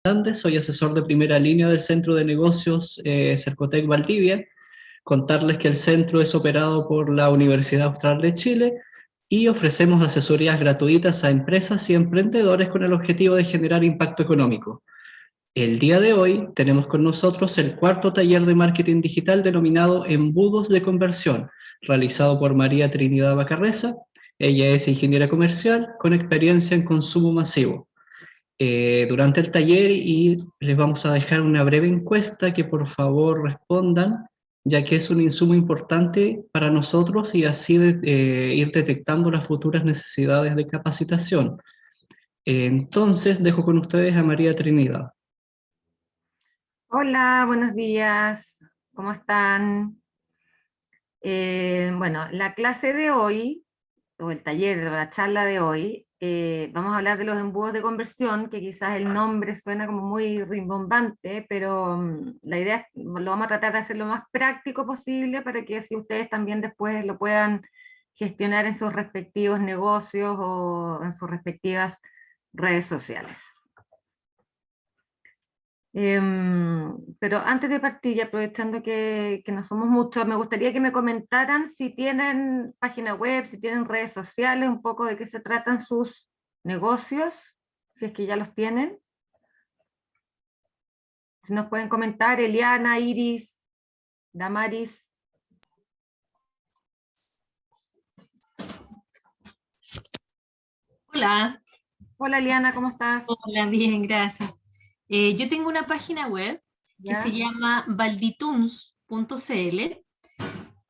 Soy asesor de primera línea del Centro de Negocios Cercotec Valdivia. Contarles que el centro es operado por la Universidad Austral de Chile y ofrecemos asesorías gratuitas a empresas y emprendedores con el objetivo de generar impacto económico. El día de hoy tenemos con nosotros el cuarto taller de marketing digital denominado Embudos de Conversión, realizado por María Trinidad Bacarreza. Ella es ingeniera comercial con experiencia en consumo masivo. Durante el taller y les vamos a dejar una breve encuesta que por favor respondan, ya que es un insumo importante para nosotros y así ir detectando las futuras necesidades de capacitación. Entonces, dejo con ustedes a María Trinidad. Hola, buenos días, ¿cómo están? Bueno, la clase de hoy, o el taller, la charla de hoy, vamos a hablar de los embudos de conversión, que quizás el nombre suena como muy rimbombante, pero la idea es, lo vamos a tratar de hacer lo más práctico posible para que así ustedes también después lo puedan gestionar en sus respectivos negocios o en sus respectivas redes sociales. Pero antes de partir, y aprovechando que no somos muchos, me gustaría que me comentaran si tienen página web, si tienen redes sociales, un poco de qué se tratan sus negocios, si es que ya los tienen. Si nos pueden comentar, Eliana, Iris, Damaris. Hola, Hola Eliana, ¿cómo estás? hola, bien, gracias. Yo tengo una página web que ¿Ya? se llama valdituns.cl.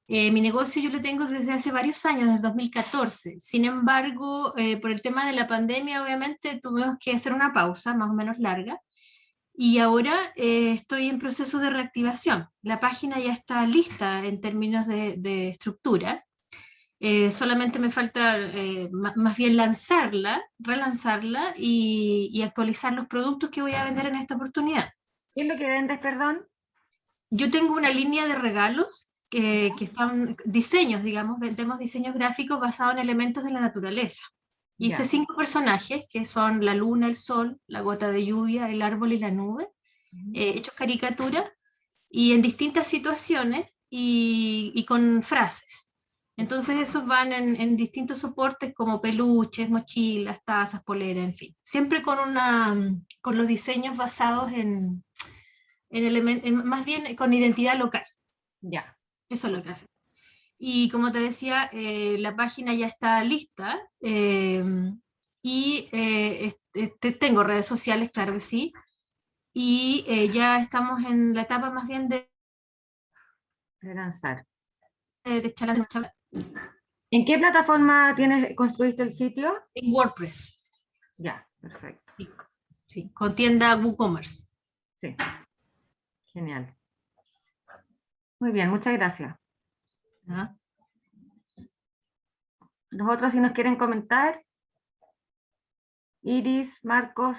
Mi negocio yo lo tengo desde hace varios años, desde 2014. Sin embargo, por el tema de la pandemia, obviamente tuvimos que hacer una pausa más o menos larga. Y ahora estoy en proceso de reactivación. La página ya está lista en términos de estructura. Solamente me falta más bien lanzarla, relanzarla y actualizar los productos que voy a vender en esta oportunidad. ¿Qué es lo que vendes, perdón? Yo tengo una línea de regalos que están diseños, digamos, vendemos diseños gráficos basados en elementos de la naturaleza. Hice Ya. 5 personajes que son la luna, el sol, la gota de lluvia, el árbol y la nube, hechos caricaturas y en distintas situaciones y con frases. Entonces esos van en distintos soportes como peluches, mochilas, tazas, poleras, en fin. Siempre con los diseños basados más bien con identidad local. Ya. Eso es lo que hace. Y como te decía, la página ya está lista y tengo redes sociales, claro que sí, y ya estamos en la etapa más bien De lanzar. de charla ¿En qué plataforma construiste el sitio? en WordPress. Ya, perfecto. Sí, sí, con tienda WooCommerce. Sí, genial. Muy bien, muchas gracias. ¿Ah? Los otros, si nos quieren comentar. Iris, Marcos.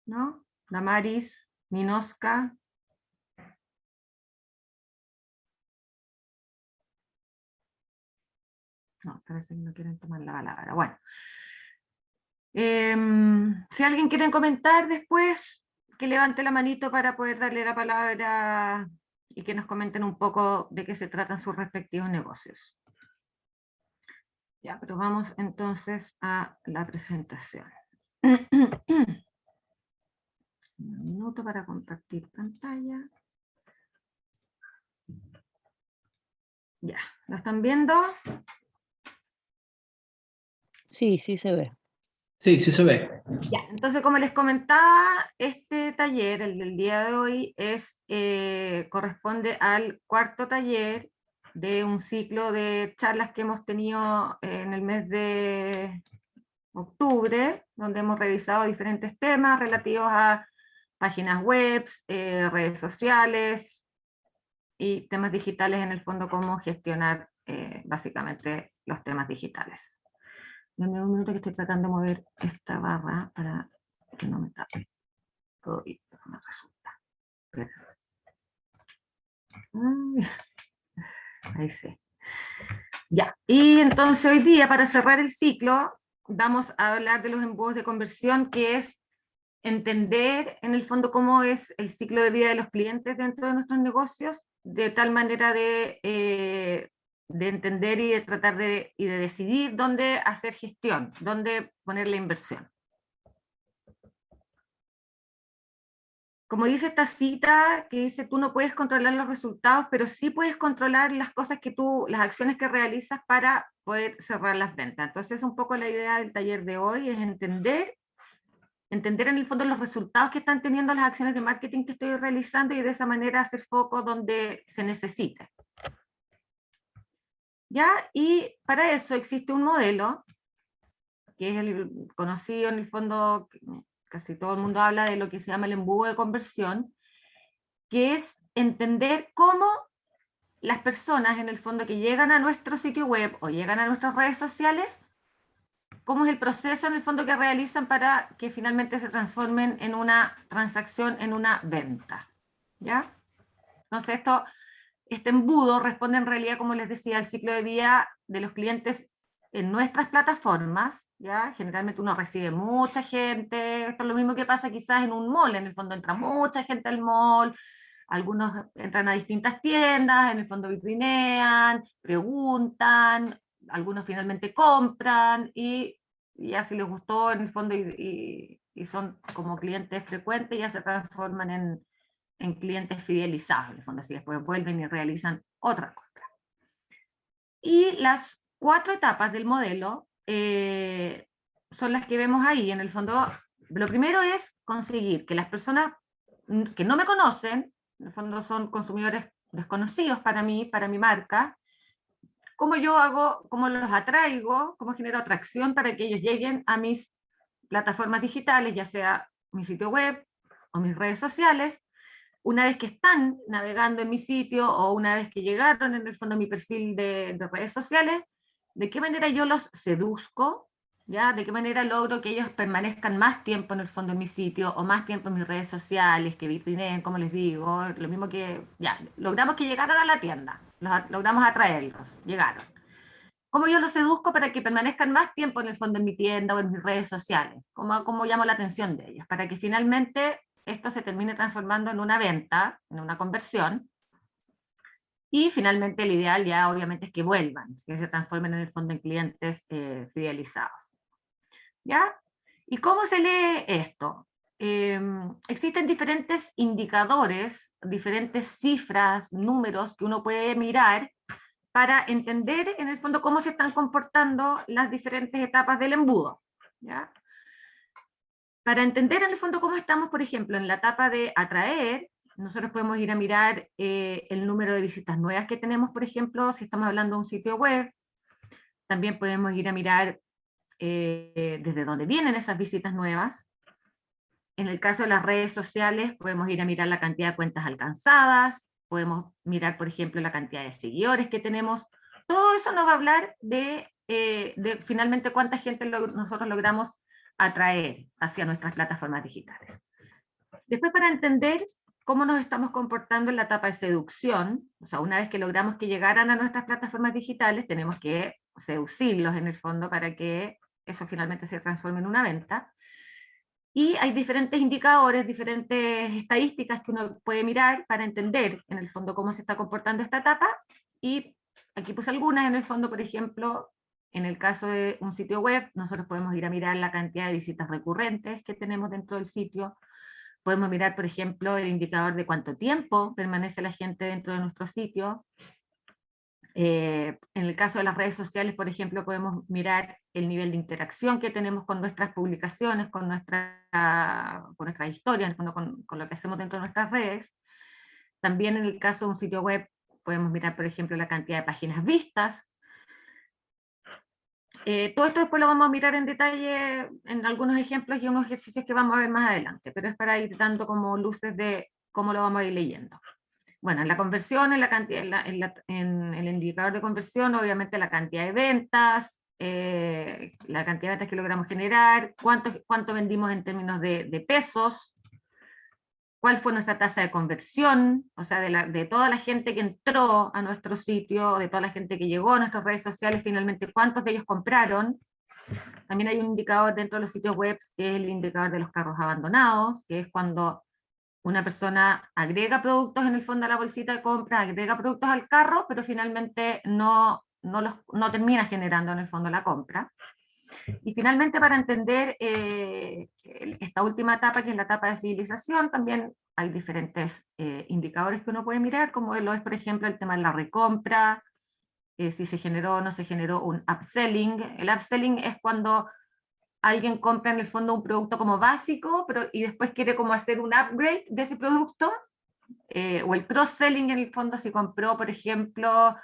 ¿No? Damaris, Ninoska. No, parece que no quieren tomar la palabra. Bueno. Si alguien quiere comentar después, que levante la manito para poder darle la palabra y que nos comenten un poco de qué se tratan sus respectivos negocios. Ya, pero vamos entonces a la presentación. Un minuto para compartir pantalla. Ya, ¿lo están viendo? Sí, sí se ve. Sí, sí se ve. Ya, entonces como les comentaba, este taller, el del día de hoy, corresponde al cuarto taller de un ciclo de charlas que hemos tenido en el mes de octubre, donde hemos revisado diferentes temas relativos a páginas web, redes sociales y temas digitales, en el fondo cómo gestionar básicamente los temas digitales. Dame un minuto que estoy tratando de mover esta barra para que no me tape. Todavía no me resulta. Ahí sí. Ya, y entonces hoy día, para cerrar el ciclo, vamos a hablar de los embudos de conversión, que es entender en el fondo cómo es el ciclo de vida de los clientes dentro de nuestros negocios, de tal manera de entender y de tratar de decidir dónde hacer gestión, dónde poner la inversión. Como dice esta cita, que dice, tú no puedes controlar los resultados, pero sí puedes controlar las cosas que las acciones que realizas para poder cerrar las ventas. Entonces, un poco la idea del taller de hoy es entender en el fondo los resultados que están teniendo las acciones de marketing que estoy realizando y de esa manera hacer foco donde se necesita. ¿Ya? Y para eso existe un modelo, que es el conocido en el fondo, casi todo el mundo habla de lo que se llama el embudo de conversión, que es entender cómo las personas en el fondo que llegan a nuestro sitio web o llegan a nuestras redes sociales, cómo es el proceso en el fondo que realizan para que finalmente se transformen en una transacción, en una venta. ¿Ya? Entonces este embudo responde en realidad, como les decía, al ciclo de vida de los clientes en nuestras plataformas. ¿Ya? Generalmente uno recibe mucha gente, esto es lo mismo que pasa quizás en un mall, en el fondo entra mucha gente al mall, algunos entran a distintas tiendas, en el fondo vitrinean, preguntan, algunos finalmente compran, y ya si les gustó en el fondo y son como clientes frecuentes, ya se transforman en clientes fidelizados, en el fondo, así después vuelven y realizan otra compra. Y las 4 etapas del modelo son las que vemos ahí, en el fondo. Lo primero es conseguir que las personas que no me conocen, en el fondo son consumidores desconocidos para mí, para mi marca, cómo yo hago, cómo los atraigo, cómo genero atracción para que ellos lleguen a mis plataformas digitales, ya sea mi sitio web o mis redes sociales. Una vez que están navegando en mi sitio o una vez que llegaron en el fondo a mi perfil de redes sociales, de qué manera yo los seduzco, ¿ya? De qué manera logro que ellos permanezcan más tiempo en el fondo en mi sitio o más tiempo en mis redes sociales, que vitrineen, como les digo, lo mismo que, ya, logramos que llegaran a la tienda, logramos atraerlos, llegaron. ¿Cómo yo los seduzco para que permanezcan más tiempo en el fondo en mi tienda o en mis redes sociales? ¿Cómo llamo la atención de ellos? Para que finalmente esto se termine transformando en una venta, en una conversión, y finalmente el ideal ya obviamente es que vuelvan, que se transformen en el fondo en clientes fidelizados. ¿Ya? ¿Y cómo se lee esto? Existen diferentes indicadores, diferentes cifras, números que uno puede mirar para entender en el fondo cómo se están comportando las diferentes etapas del embudo. ¿Ya? Para entender en el fondo cómo estamos, por ejemplo, en la etapa de atraer, nosotros podemos ir a mirar el número de visitas nuevas que tenemos, por ejemplo, si estamos hablando de un sitio web. También podemos ir a mirar desde dónde vienen esas visitas nuevas. En el caso de las redes sociales, podemos ir a mirar la cantidad de cuentas alcanzadas, podemos mirar, por ejemplo, la cantidad de seguidores que tenemos. Todo eso nos va a hablar de finalmente cuánta gente nosotros logramos atraer hacia nuestras plataformas digitales. Después, para entender cómo nos estamos comportando en la etapa de seducción, o sea, una vez que logramos que llegaran a nuestras plataformas digitales, tenemos que seducirlos en el fondo para que eso finalmente se transforme en una venta. Y hay diferentes indicadores, diferentes estadísticas que uno puede mirar para entender en el fondo cómo se está comportando esta etapa, y aquí puse algunas en el fondo. Por ejemplo, en el caso de un sitio web, nosotros podemos ir a mirar la cantidad de visitas recurrentes que tenemos dentro del sitio, podemos mirar, por ejemplo, el indicador de cuánto tiempo permanece la gente dentro de nuestro sitio. En el caso de las redes sociales, por ejemplo, podemos mirar el nivel de interacción que tenemos con nuestras publicaciones, con nuestras historias, con lo que hacemos dentro de nuestras redes. También en el caso de un sitio web, podemos mirar, por ejemplo, la cantidad de páginas vistas. Todo esto después lo vamos a mirar en detalle en algunos ejemplos y unos ejercicios que vamos a ver más adelante, pero es para ir dando como luces de cómo lo vamos a ir leyendo. Bueno, en la conversión, en el indicador de conversión, obviamente la cantidad de ventas, la cantidad de ventas que logramos generar, cuánto vendimos en términos de pesos, cuál fue nuestra tasa de conversión, o sea, de toda la gente que entró a nuestro sitio, de toda la gente que llegó a nuestras redes sociales, finalmente cuántos de ellos compraron, También hay un indicador dentro de los sitios web, que es el indicador de los carros abandonados, que es cuando una persona agrega productos en el fondo a la bolsita de compra, agrega productos al carro, pero finalmente no termina generando en el fondo la compra. Y finalmente, para entender esta última etapa, que es la etapa de fidelización, también hay diferentes indicadores que uno puede mirar, como lo es, por ejemplo, el tema de la recompra, si se generó o no se generó un upselling. El upselling es cuando alguien compra en el fondo un producto como básico, y después quiere como hacer un upgrade de ese producto, o el cross-selling en el fondo, si compró, por ejemplo,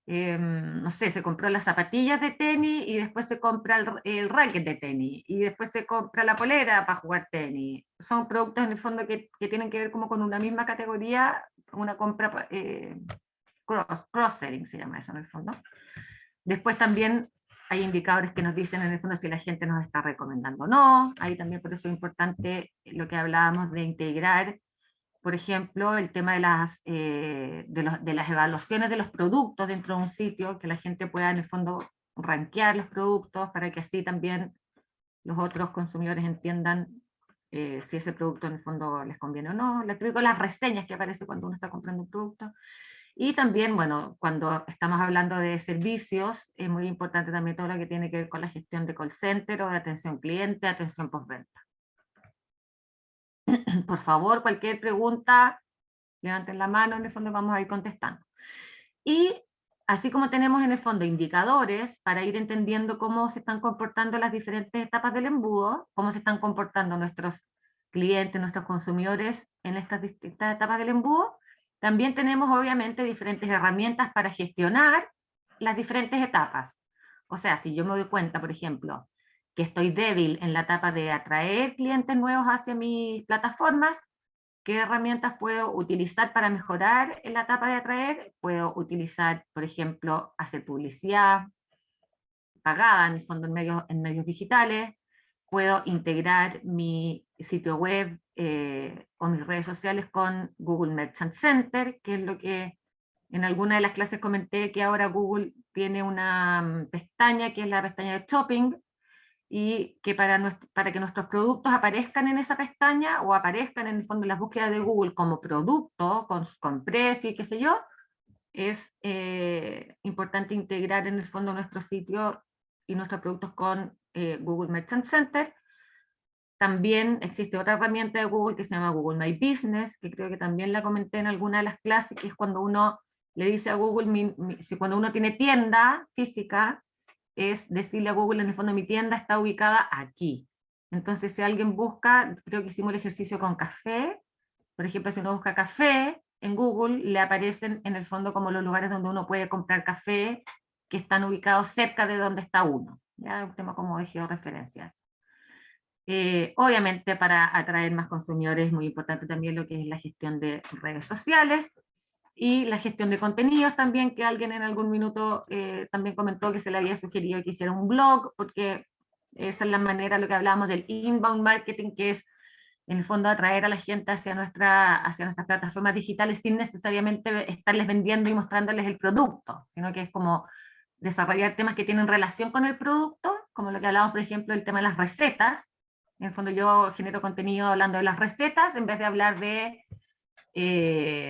no sé, se compró las zapatillas de tenis y después se compra el racket de tenis y después se compra la polera para jugar tenis. Son productos en el fondo que tienen que ver como con una misma categoría, una compra cross-selling se llama eso en el fondo. Después también hay indicadores que nos dicen en el fondo si la gente nos está recomendando o no. Ahí también por eso es importante lo que hablábamos de integrar, por ejemplo, el tema de las evaluaciones de los productos dentro de un sitio, que la gente pueda en el fondo rankear los productos para que así también los otros consumidores entiendan si ese producto en el fondo les conviene o no. Les explico las reseñas que aparecen cuando uno está comprando un producto. Y también, bueno, cuando estamos hablando de servicios, es muy importante también todo lo que tiene que ver con la gestión de call center o de atención cliente, atención postventa. Por favor, cualquier pregunta, levanten la mano, en el fondo vamos a ir contestando. Y así como tenemos en el fondo indicadores para ir entendiendo cómo se están comportando las diferentes etapas del embudo, cómo se están comportando nuestros clientes, nuestros consumidores en estas distintas etapas del embudo, también tenemos obviamente diferentes herramientas para gestionar las diferentes etapas. O sea, si yo me doy cuenta, por ejemplo, que estoy débil en la etapa de atraer clientes nuevos hacia mis plataformas, ¿qué herramientas puedo utilizar para mejorar en la etapa de atraer? Puedo utilizar, por ejemplo, hacer publicidad pagada en el fondo en medios digitales, puedo integrar mi sitio web o mis redes sociales con Google Merchant Center, que es lo que en alguna de las clases comenté, que ahora Google tiene una pestaña que es la pestaña de shopping, y que para que nuestros productos aparezcan en esa pestaña o aparezcan en el fondo en las búsquedas de Google como producto, con precio y qué sé yo, es importante integrar en el fondo nuestro sitio y nuestros productos con Google Merchant Center. También existe otra herramienta de Google que se llama Google My Business, que creo que también la comenté en alguna de las clases, que es cuando uno le dice a Google, si cuando uno tiene tienda física, es decirle a Google, en el fondo mi tienda está ubicada aquí. Entonces si alguien busca, creo que hicimos el ejercicio con café, por ejemplo, si uno busca café en Google, le aparecen en el fondo como los lugares donde uno puede comprar café, que están ubicados cerca de donde está uno. Ya un tema como de georreferencias. Obviamente para atraer más consumidores es muy importante también lo que es la gestión de redes sociales, y la gestión de contenidos también, que alguien en algún minuto también comentó que se le había sugerido que hiciera un blog, porque esa es la manera, lo que hablábamos del inbound marketing, que es en el fondo atraer a la gente hacia nuestras plataformas digitales sin necesariamente estarles vendiendo y mostrándoles el producto, sino que es como desarrollar temas que tienen relación con el producto, como lo que hablábamos, por ejemplo, el tema de las recetas. En el fondo yo genero contenido hablando de las recetas en vez de hablar de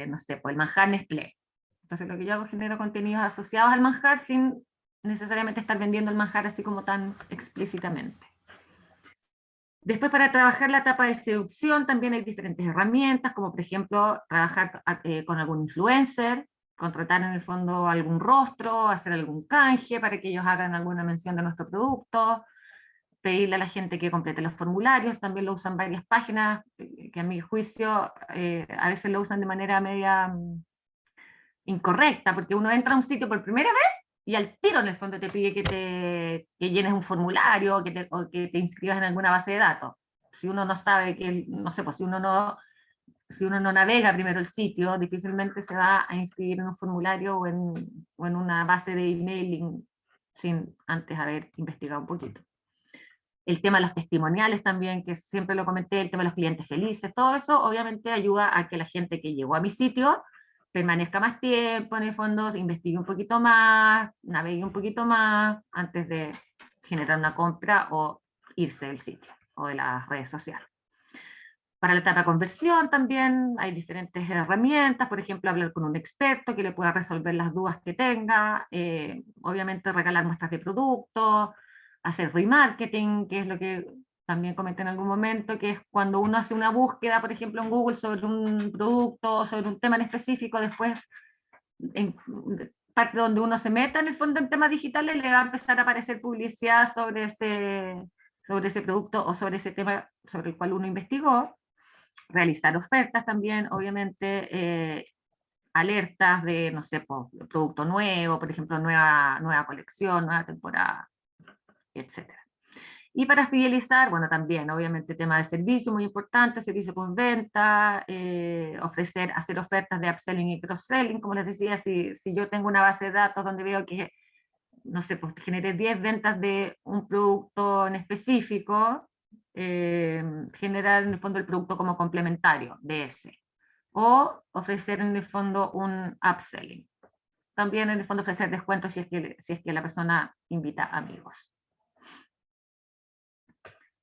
no sé, pues el manjar Nestlé. Entonces lo que yo hago, genero contenidos asociados al manjar sin necesariamente estar vendiendo el manjar así como tan explícitamente. Después, para trabajar la etapa de seducción también hay diferentes herramientas, como por ejemplo trabajar con algún influencer, contratar en el fondo algún rostro, hacer algún canje para que ellos hagan alguna mención de nuestro producto, pedirle a la gente que complete los formularios. También lo usan varias páginas, que a mi juicio a veces lo usan de manera media incorrecta, porque uno entra a un sitio por primera vez y al tiro en el fondo te pide que llenes un formulario o que te inscribas en alguna base de datos. Si uno no sabe que, no sé, pues si uno no navega primero el sitio, difícilmente se va a inscribir en un formulario o en una base de emailing sin antes haber investigado un poquito. El tema de los testimoniales también, que siempre lo comenté, el tema de los clientes felices, todo eso obviamente ayuda a que la gente que llegó a mi sitio permanezca más tiempo, en el fondo investigue un poquito más, navegue un poquito más, antes de generar una compra o irse del sitio o de las redes sociales. Para la etapa de conversión también hay diferentes herramientas, por ejemplo, hablar con un experto que le pueda resolver las dudas que tenga, obviamente regalar muestras de producto, hacer remarketing, que es lo que también comenté en algún momento, que es cuando uno hace una búsqueda, por ejemplo, en Google sobre un producto o sobre un tema en específico, después, en parte donde uno se meta en el fondo en temas digitales, le va a empezar a aparecer publicidad sobre ese producto o sobre ese tema sobre el cual uno investigó. Realizar ofertas también, obviamente, alertas de, no sé, producto nuevo, por ejemplo, nueva colección, nueva temporada, etc. Y para fidelizar, bueno, también, obviamente, tema de servicio, muy importante, servicio postventa, hacer ofertas de upselling y cross-selling, como les decía, si yo tengo una base de datos donde veo que, no sé, pues generé 10 ventas de un producto en específico, generar en el fondo el producto como complementario de ese, o ofrecer en el fondo un upselling. También en el fondo ofrecer descuentos si es que la persona invita amigos.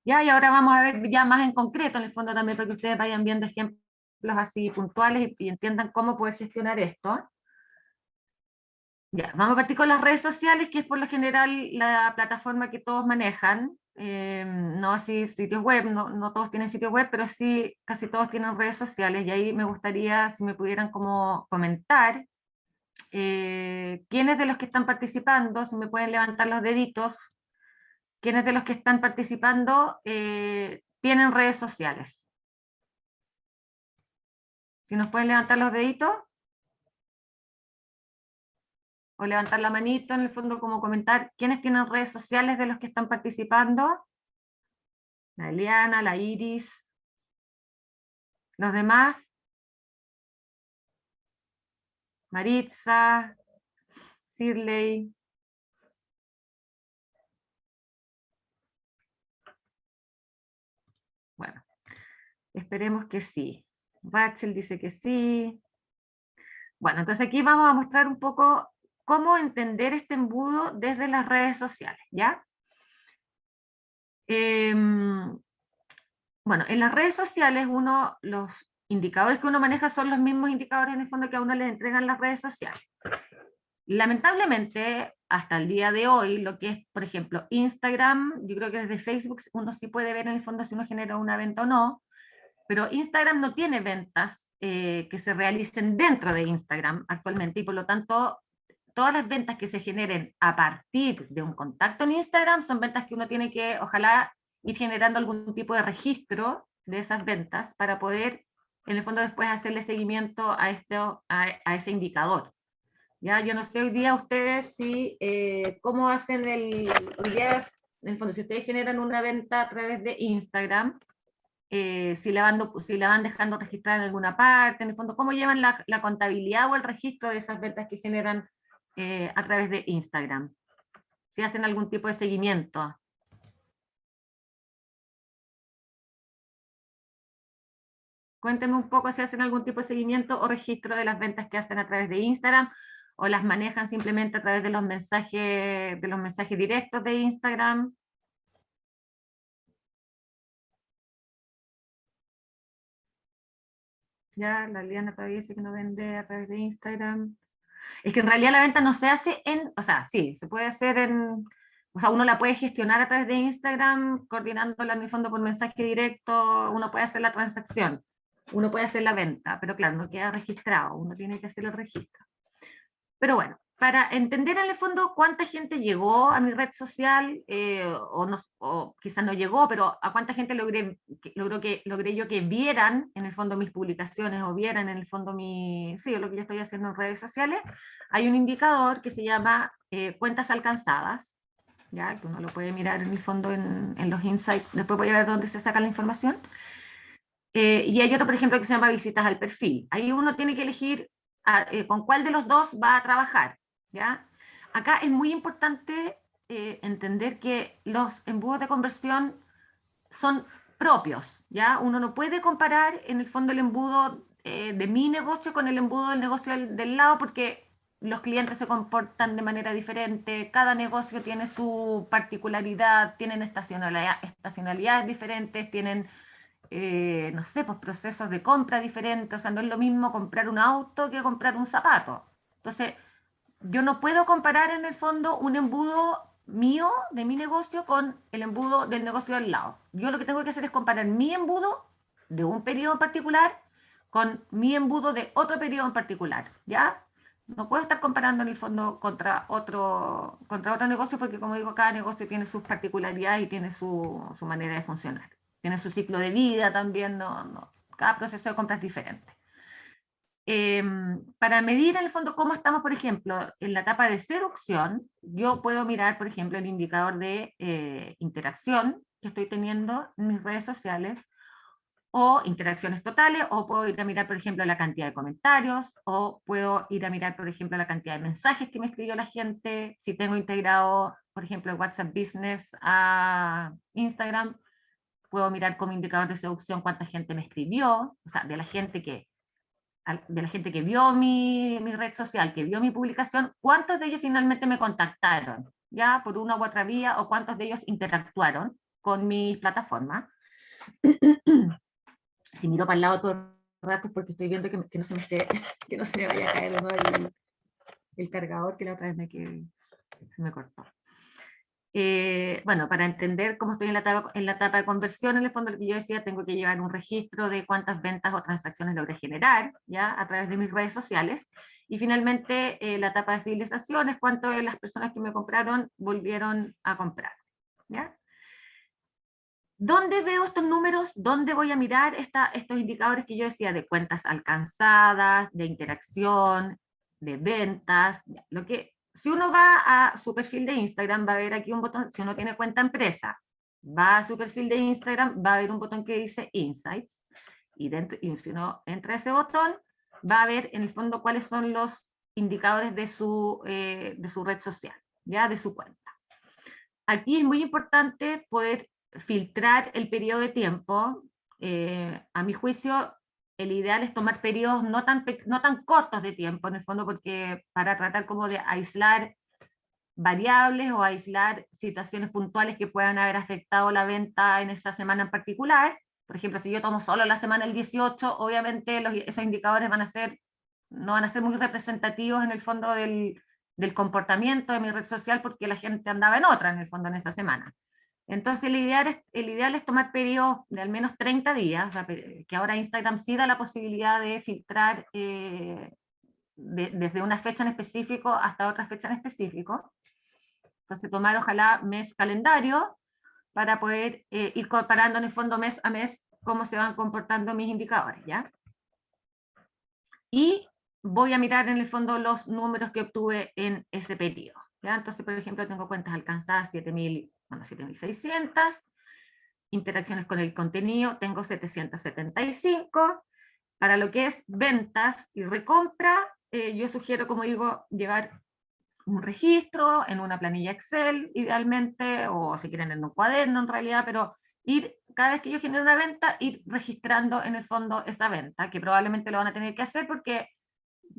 Ya, y ahora vamos a ver ya más en concreto, en el fondo también para que ustedes vayan viendo ejemplos así puntuales y entiendan cómo poder gestionar esto. Ya, vamos a partir con las redes sociales, que es por lo general la plataforma que todos manejan. No así sitios web, no todos tienen sitios web, pero sí casi todos tienen redes sociales, y ahí me gustaría si me pudieran como comentar quiénes de los que están participando, si me pueden levantar los deditos, quiénes de los que están participando tienen redes sociales. Si nos pueden levantar los deditos, o levantar la manito en el fondo como comentar quiénes tienen redes sociales de los que están participando. La Eliana, la Iris, los demás, Maritza, Shirley. Bueno, esperemos que sí. Rachel dice que sí. Bueno, entonces aquí vamos a mostrar un poco cómo entender este embudo desde las redes sociales, ¿ya? Bueno, en las redes sociales los indicadores que uno maneja son los mismos indicadores en el fondo que a uno le entregan las redes sociales. Lamentablemente, hasta el día de hoy, lo que es, por ejemplo, Instagram, yo creo que desde Facebook uno sí puede ver en el fondo si uno genera una venta o no, pero Instagram no tiene ventas que se realicen dentro de Instagram actualmente, y por lo tanto, todas las ventas que se generen a partir de un contacto en Instagram son ventas que uno tiene que, ojalá, ir generando algún tipo de registro de esas ventas para poder, en el fondo, después hacerle seguimiento a ese indicador. Ya, yo no sé hoy día ustedes si, cómo hacen hoy día, en el fondo, si ustedes generan una venta a través de Instagram, si la van dejando registrar en alguna parte, en el fondo, cómo llevan la contabilidad o el registro de esas ventas que generan a través de Instagram. Si hacen algún tipo de seguimiento. Cuéntenme un poco si hacen algún tipo de seguimiento o registro de las ventas que hacen a través de Instagram, o las manejan simplemente a través de los mensajes directos de Instagram. Ya, la Liana todavía dice que no vende a través de Instagram. Es que en realidad la venta no se hace o sea, sí, se puede hacer o sea, uno la puede gestionar a través de Instagram, coordinándola en el fondo por mensaje directo, uno puede hacer la transacción, uno puede hacer la venta, pero claro, no queda registrado, uno tiene que hacer el registro. Pero bueno, para entender en el fondo cuánta gente llegó a mi red social, o quizás no llegó, pero a cuánta gente logré yo que vieran en el fondo mis publicaciones, o vieran en el fondo lo que yo estoy haciendo en redes sociales, hay un indicador que se llama cuentas alcanzadas, ¿ya? Que uno lo puede mirar en el fondo en los insights, después voy a ver dónde se saca la información. Y hay otro, por ejemplo, que se llama visitas al perfil. Ahí uno tiene que elegir con cuál de los dos va a trabajar, ¿ya? Acá es muy importante entender que los embudos de conversión son propios, ¿ya? Uno no puede comparar en el fondo el embudo de mi negocio con el embudo del negocio del lado, porque los clientes se comportan de manera diferente, cada negocio tiene su particularidad, tienen estacionalidades diferentes, tienen, no sé, pues procesos de compra diferentes, o sea, no es lo mismo comprar un auto que comprar un zapato. Entonces, yo no puedo comparar en el fondo un embudo mío, de mi negocio, con el embudo del negocio al lado. Yo lo que tengo que hacer es comparar mi embudo de un periodo en particular con mi embudo de otro periodo en particular, ¿ya? No puedo estar comparando en el fondo contra otro negocio porque, como digo, cada negocio tiene sus particularidades y tiene su manera de funcionar. Tiene su ciclo de vida también, cada proceso de compra es diferente. Para medir en el fondo cómo estamos, por ejemplo, en la etapa de seducción, yo puedo mirar, por ejemplo, el indicador de interacción que estoy teniendo en mis redes sociales, o interacciones totales, o puedo ir a mirar, por ejemplo, la cantidad de comentarios, o puedo ir a mirar, por ejemplo, la cantidad de mensajes que me escribió la gente, si tengo integrado, por ejemplo, el WhatsApp Business a Instagram, puedo mirar como indicador de seducción cuánta gente me escribió, o sea, de la gente que vio mi red social, que vio mi publicación, cuántos de ellos finalmente me contactaron, ya por una u otra vía, o cuántos de ellos interactuaron con mi plataforma. Si miro para el lado todo el rato es porque estoy viendo que no se me que no se me vaya a caer el cargador, que la otra vez se me cortó. Bueno, para entender cómo estoy en la etapa de conversión, en el fondo lo que yo decía, tengo que llevar un registro de cuántas ventas o transacciones logré generar, ¿ya? A través de mis redes sociales. Y finalmente, la etapa de fidelización es cuánto de las personas que me compraron volvieron a comprar, ¿ya? ¿Dónde veo estos números? ¿Dónde voy a mirar estos indicadores que yo decía de cuentas alcanzadas, de interacción, de ventas? Si uno va a su perfil de Instagram, va a ver aquí un botón, si uno tiene cuenta empresa, va a su perfil de Instagram, va a ver un botón que dice Insights, y si uno entra a ese botón, va a ver en el fondo cuáles son los indicadores de su red social, ya de su cuenta. Aquí es muy importante poder filtrar el periodo de tiempo. A mi juicio, el ideal es tomar periodos no tan cortos de tiempo, en el fondo, porque para tratar como de aislar variables o aislar situaciones puntuales que puedan haber afectado la venta en esa semana en particular. Por ejemplo, si yo tomo solo la semana del 18, obviamente esos indicadores no van a ser muy representativos en el fondo del comportamiento de mi red social, porque la gente andaba en otra, en el fondo, en esa semana. Entonces, el ideal es tomar periodos de al menos 30 días, o sea, que ahora Instagram sí da la posibilidad de filtrar desde una fecha en específico hasta otra fecha en específico. Entonces, tomar ojalá mes calendario para poder ir comparando en el fondo mes a mes cómo se van comportando mis indicadores, ¿ya? Y voy a mirar en el fondo los números que obtuve en ese periodo, ¿ya? Entonces, por ejemplo, tengo cuentas alcanzadas 7.600, interacciones con el contenido, tengo 775, para lo que es ventas y recompra, yo sugiero, como digo, llevar un registro en una planilla Excel, idealmente, o si quieren en un cuaderno en realidad, pero cada vez que yo genero una venta, ir registrando en el fondo esa venta, que probablemente lo van a tener que hacer porque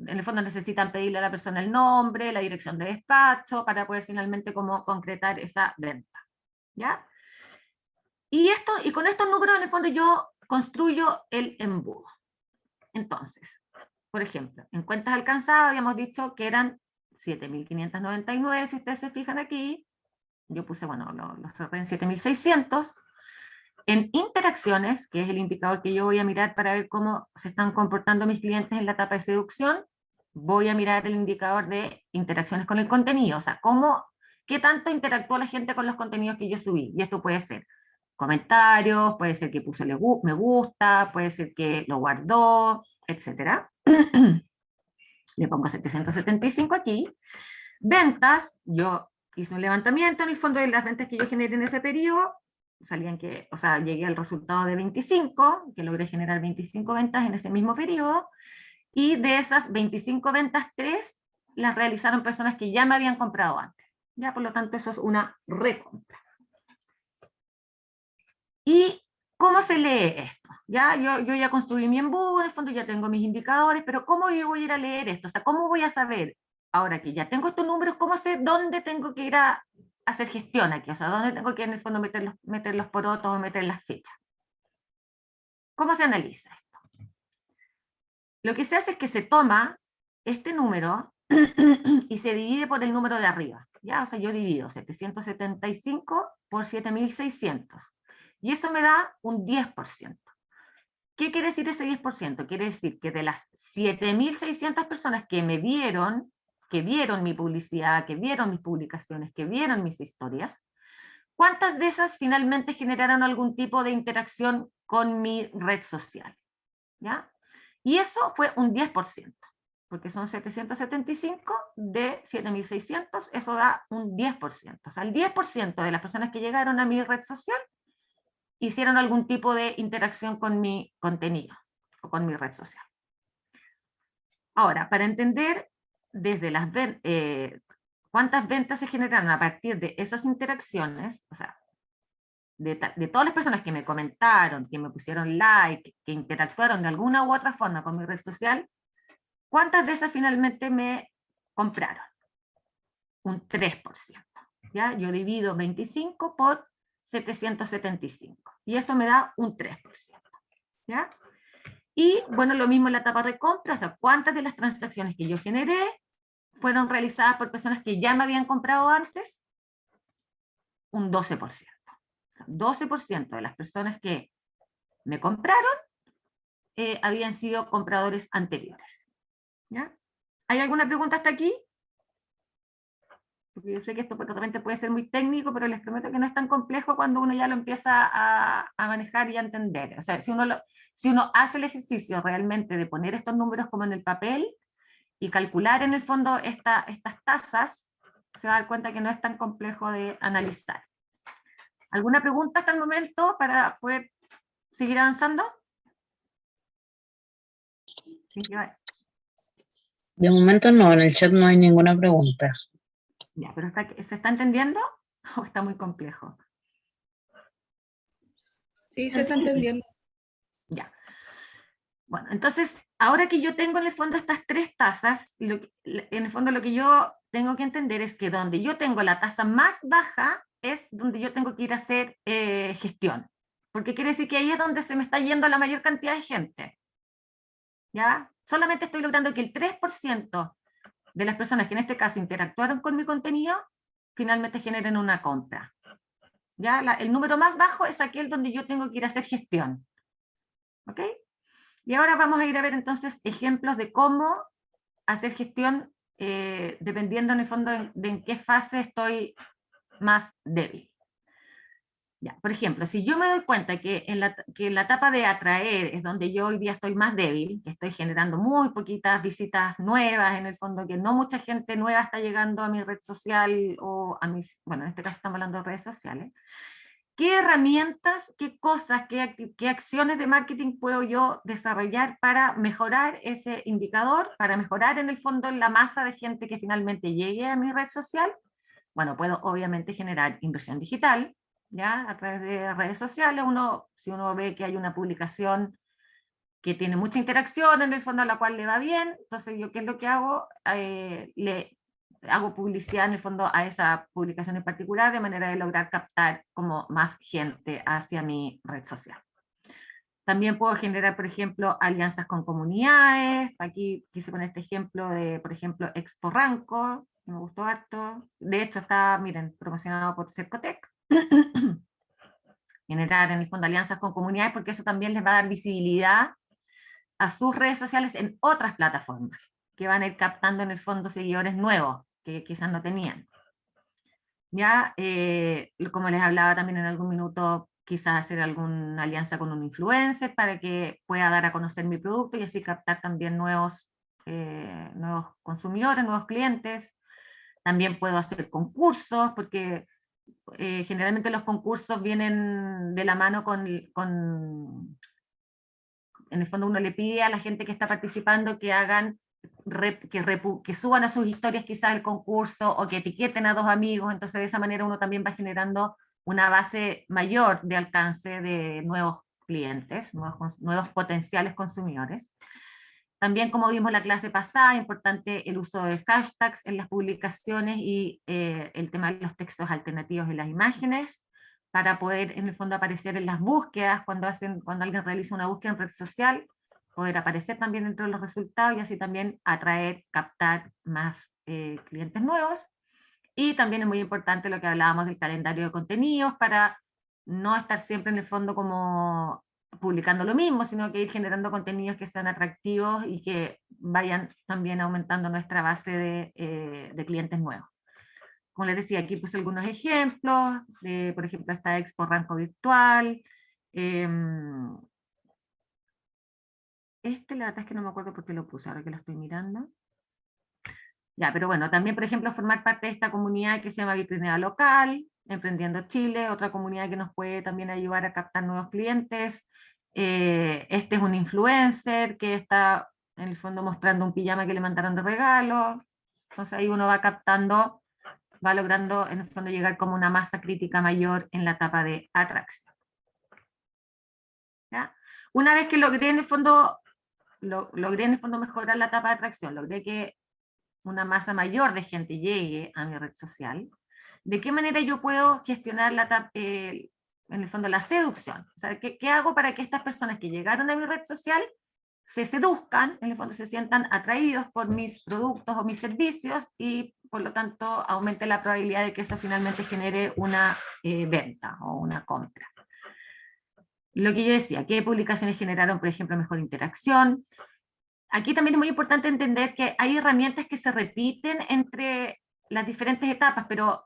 en el fondo necesitan pedirle a la persona el nombre, la dirección de despacho, para poder finalmente como concretar esa venta, ¿ya? Y con estos números en el fondo yo construyo el embudo. Entonces, por ejemplo, en cuentas alcanzadas habíamos dicho que eran 7.599, si ustedes se fijan aquí, yo puse, bueno, lo cerré en 7.600. En interacciones, que es el indicador que yo voy a mirar para ver cómo se están comportando mis clientes en la etapa de seducción, voy a mirar el indicador de interacciones con el contenido, o sea, qué tanto interactuó la gente con los contenidos que yo subí. Y esto puede ser comentarios, puede ser que puso me gusta, puede ser que lo guardó, etc. Le pongo 775 aquí. Ventas, yo hice un levantamiento en el fondo de las ventas que yo generé en ese periodo, llegué al resultado de 25, que logré generar 25 ventas en ese mismo periodo, y de esas 25 ventas, 3 las realizaron personas que ya me habían comprado antes. Ya, por lo tanto, eso es una recompra. ¿Y cómo se lee esto? Ya, yo ya construí mi embudo, en el fondo ya tengo mis indicadores, pero ¿cómo yo voy a ir a leer esto? O sea, ¿cómo voy a saber Ahora que ya tengo estos números, ¿cómo sé dónde tengo que ir a hacer gestión aquí? O sea, ¿dónde tengo que en el fondo meter los porotos o meter las fechas? ¿Cómo se analiza esto? Lo que se hace es que se toma este número y se divide por el número de arriba. ¿Ya? O sea, yo divido 775 por 7600. Y eso me da un 10%. ¿Qué quiere decir ese 10%? Quiere decir que de las 7600 personas que me vieron, que vieron mi publicidad, que vieron mis publicaciones, que vieron mis historias, ¿cuántas de esas finalmente generaron algún tipo de interacción con mi red social? ¿Ya? Y eso fue un 10%, porque son 775 de 7600, eso da un 10%. O sea, el 10% de las personas que llegaron a mi red social hicieron algún tipo de interacción con mi contenido o con mi red social. Ahora, para entender desde las cuántas ventas se generaron a partir de esas interacciones, o sea, de todas las personas que me comentaron, que me pusieron like, que interactuaron de alguna u otra forma con mi red social, ¿cuántas de esas finalmente me compraron? Un 3%. ¿Ya? Yo divido 25 por 775. Y eso me da un 3%. ¿Ya? Y bueno, lo mismo en la etapa de compra, o sea, ¿cuántas de las transacciones que yo generé fueron realizadas por personas que ya me habían comprado antes? Un 12%. 12% de las personas que me compraron habían sido compradores anteriores. ¿Ya? ¿Hay alguna pregunta hasta aquí? Porque yo sé que esto realmente puede ser muy técnico, pero les prometo que no es tan complejo cuando uno ya lo empieza a manejar y a entender. O sea, si uno hace el ejercicio realmente de poner estos números como en el papel y calcular en el fondo estas tasas, se va a dar cuenta que no es tan complejo de analizar. ¿Alguna pregunta hasta el momento para poder seguir avanzando? Sí, De momento no, en el chat no hay ninguna pregunta. ya, pero ¿se está entendiendo o está muy complejo? Sí, se está entendiendo. Ya. Bueno, entonces, ahora que yo tengo en el fondo estas tres tasas, en el fondo lo que yo tengo que entender es que donde yo tengo la tasa más baja es donde yo tengo que ir a hacer gestión. Porque quiere decir que ahí es donde se me está yendo la mayor cantidad de gente. ¿Ya? Solamente estoy logrando que el 3% de las personas que en este caso interactuaron con mi contenido, finalmente generen una compra. ¿Ya? El número más bajo es aquel donde yo tengo que ir a hacer gestión. ¿Ok? Y ahora vamos a ir a ver entonces ejemplos de cómo hacer gestión dependiendo en el fondo de en qué fase estoy más débil. Ya, por ejemplo, si yo me doy cuenta que en la etapa de atraer es donde yo hoy día estoy más débil, que estoy generando muy poquitas visitas nuevas, en el fondo que no mucha gente nueva está llegando a mi red social o a mis, bueno, en este caso estamos hablando de redes sociales, ¿qué herramientas, qué cosas, qué acciones de marketing puedo yo desarrollar para mejorar ese indicador, para mejorar en el fondo la masa de gente que finalmente llegue a mi red social? Bueno, puedo obviamente generar inversión digital, ¿ya? A través de redes sociales, si uno ve que hay una publicación que tiene mucha interacción en el fondo a la cual le va bien, entonces yo qué es lo que hago, le hago publicidad en el fondo a esa publicación en particular de manera de lograr captar como más gente hacia mi red social. También puedo generar, por ejemplo, alianzas con comunidades. Aquí quise poner este ejemplo de, por ejemplo, Expo Ranco, me gustó harto. De hecho está, miren, promocionado por Cercotec. Generar en el fondo alianzas con comunidades porque eso también les va a dar visibilidad a sus redes sociales en otras plataformas, que van a ir captando en el fondo seguidores nuevos, que quizás no tenían. Ya, como les hablaba también en algún minuto, quizás hacer alguna alianza con un influencer para que pueda dar a conocer mi producto y así captar también nuevos consumidores, nuevos clientes. También puedo hacer concursos, porque generalmente los concursos vienen de la mano en el fondo uno le pide a la gente que está participando que hagan, que suban a sus historias quizás el concurso o que etiqueten a dos amigos, entonces de esa manera uno también va generando una base mayor de alcance de nuevos clientes, nuevos potenciales consumidores. También, como vimos la clase pasada, importante el uso de hashtags en las publicaciones y el tema de los textos alternativos en las imágenes, para poder en el fondo aparecer en las búsquedas cuando alguien realiza una búsqueda en red social, poder aparecer también dentro de los resultados y así también atraer, captar más clientes nuevos. Y también es muy importante lo que hablábamos del calendario de contenidos para no estar siempre en el fondo como publicando lo mismo, sino que ir generando contenidos que sean atractivos y que vayan también aumentando nuestra base de clientes nuevos. Como les decía, aquí puse algunos ejemplos, por ejemplo, esta Expo Ranco Virtual. La verdad es que no me acuerdo por qué lo puse, ahora que lo estoy mirando. Ya, pero bueno, también, por ejemplo, formar parte de esta comunidad que se llama Vitrinea Local, Emprendiendo Chile, otra comunidad que nos puede también ayudar a captar nuevos clientes. Este es un influencer que está, en el fondo, mostrando un pijama que le mandaron de regalo. Entonces ahí uno va captando, va logrando, en el fondo, llegar como una masa crítica mayor en la etapa de atracción. ¿Ya? Una vez que logré, en el fondo, mejorar la etapa de atracción, logré que una masa mayor de gente llegue a mi red social, ¿de qué manera yo puedo gestionar en el fondo la seducción? O sea, ¿qué hago para que estas personas que llegaron a mi red social se seduzcan, en el fondo se sientan atraídos por mis productos o mis servicios y por lo tanto aumente la probabilidad de que eso finalmente genere una venta o una compra? Lo que yo decía, ¿qué publicaciones generaron, por ejemplo, mejor interacción? Aquí también es muy importante entender que hay herramientas que se repiten entre las diferentes etapas, pero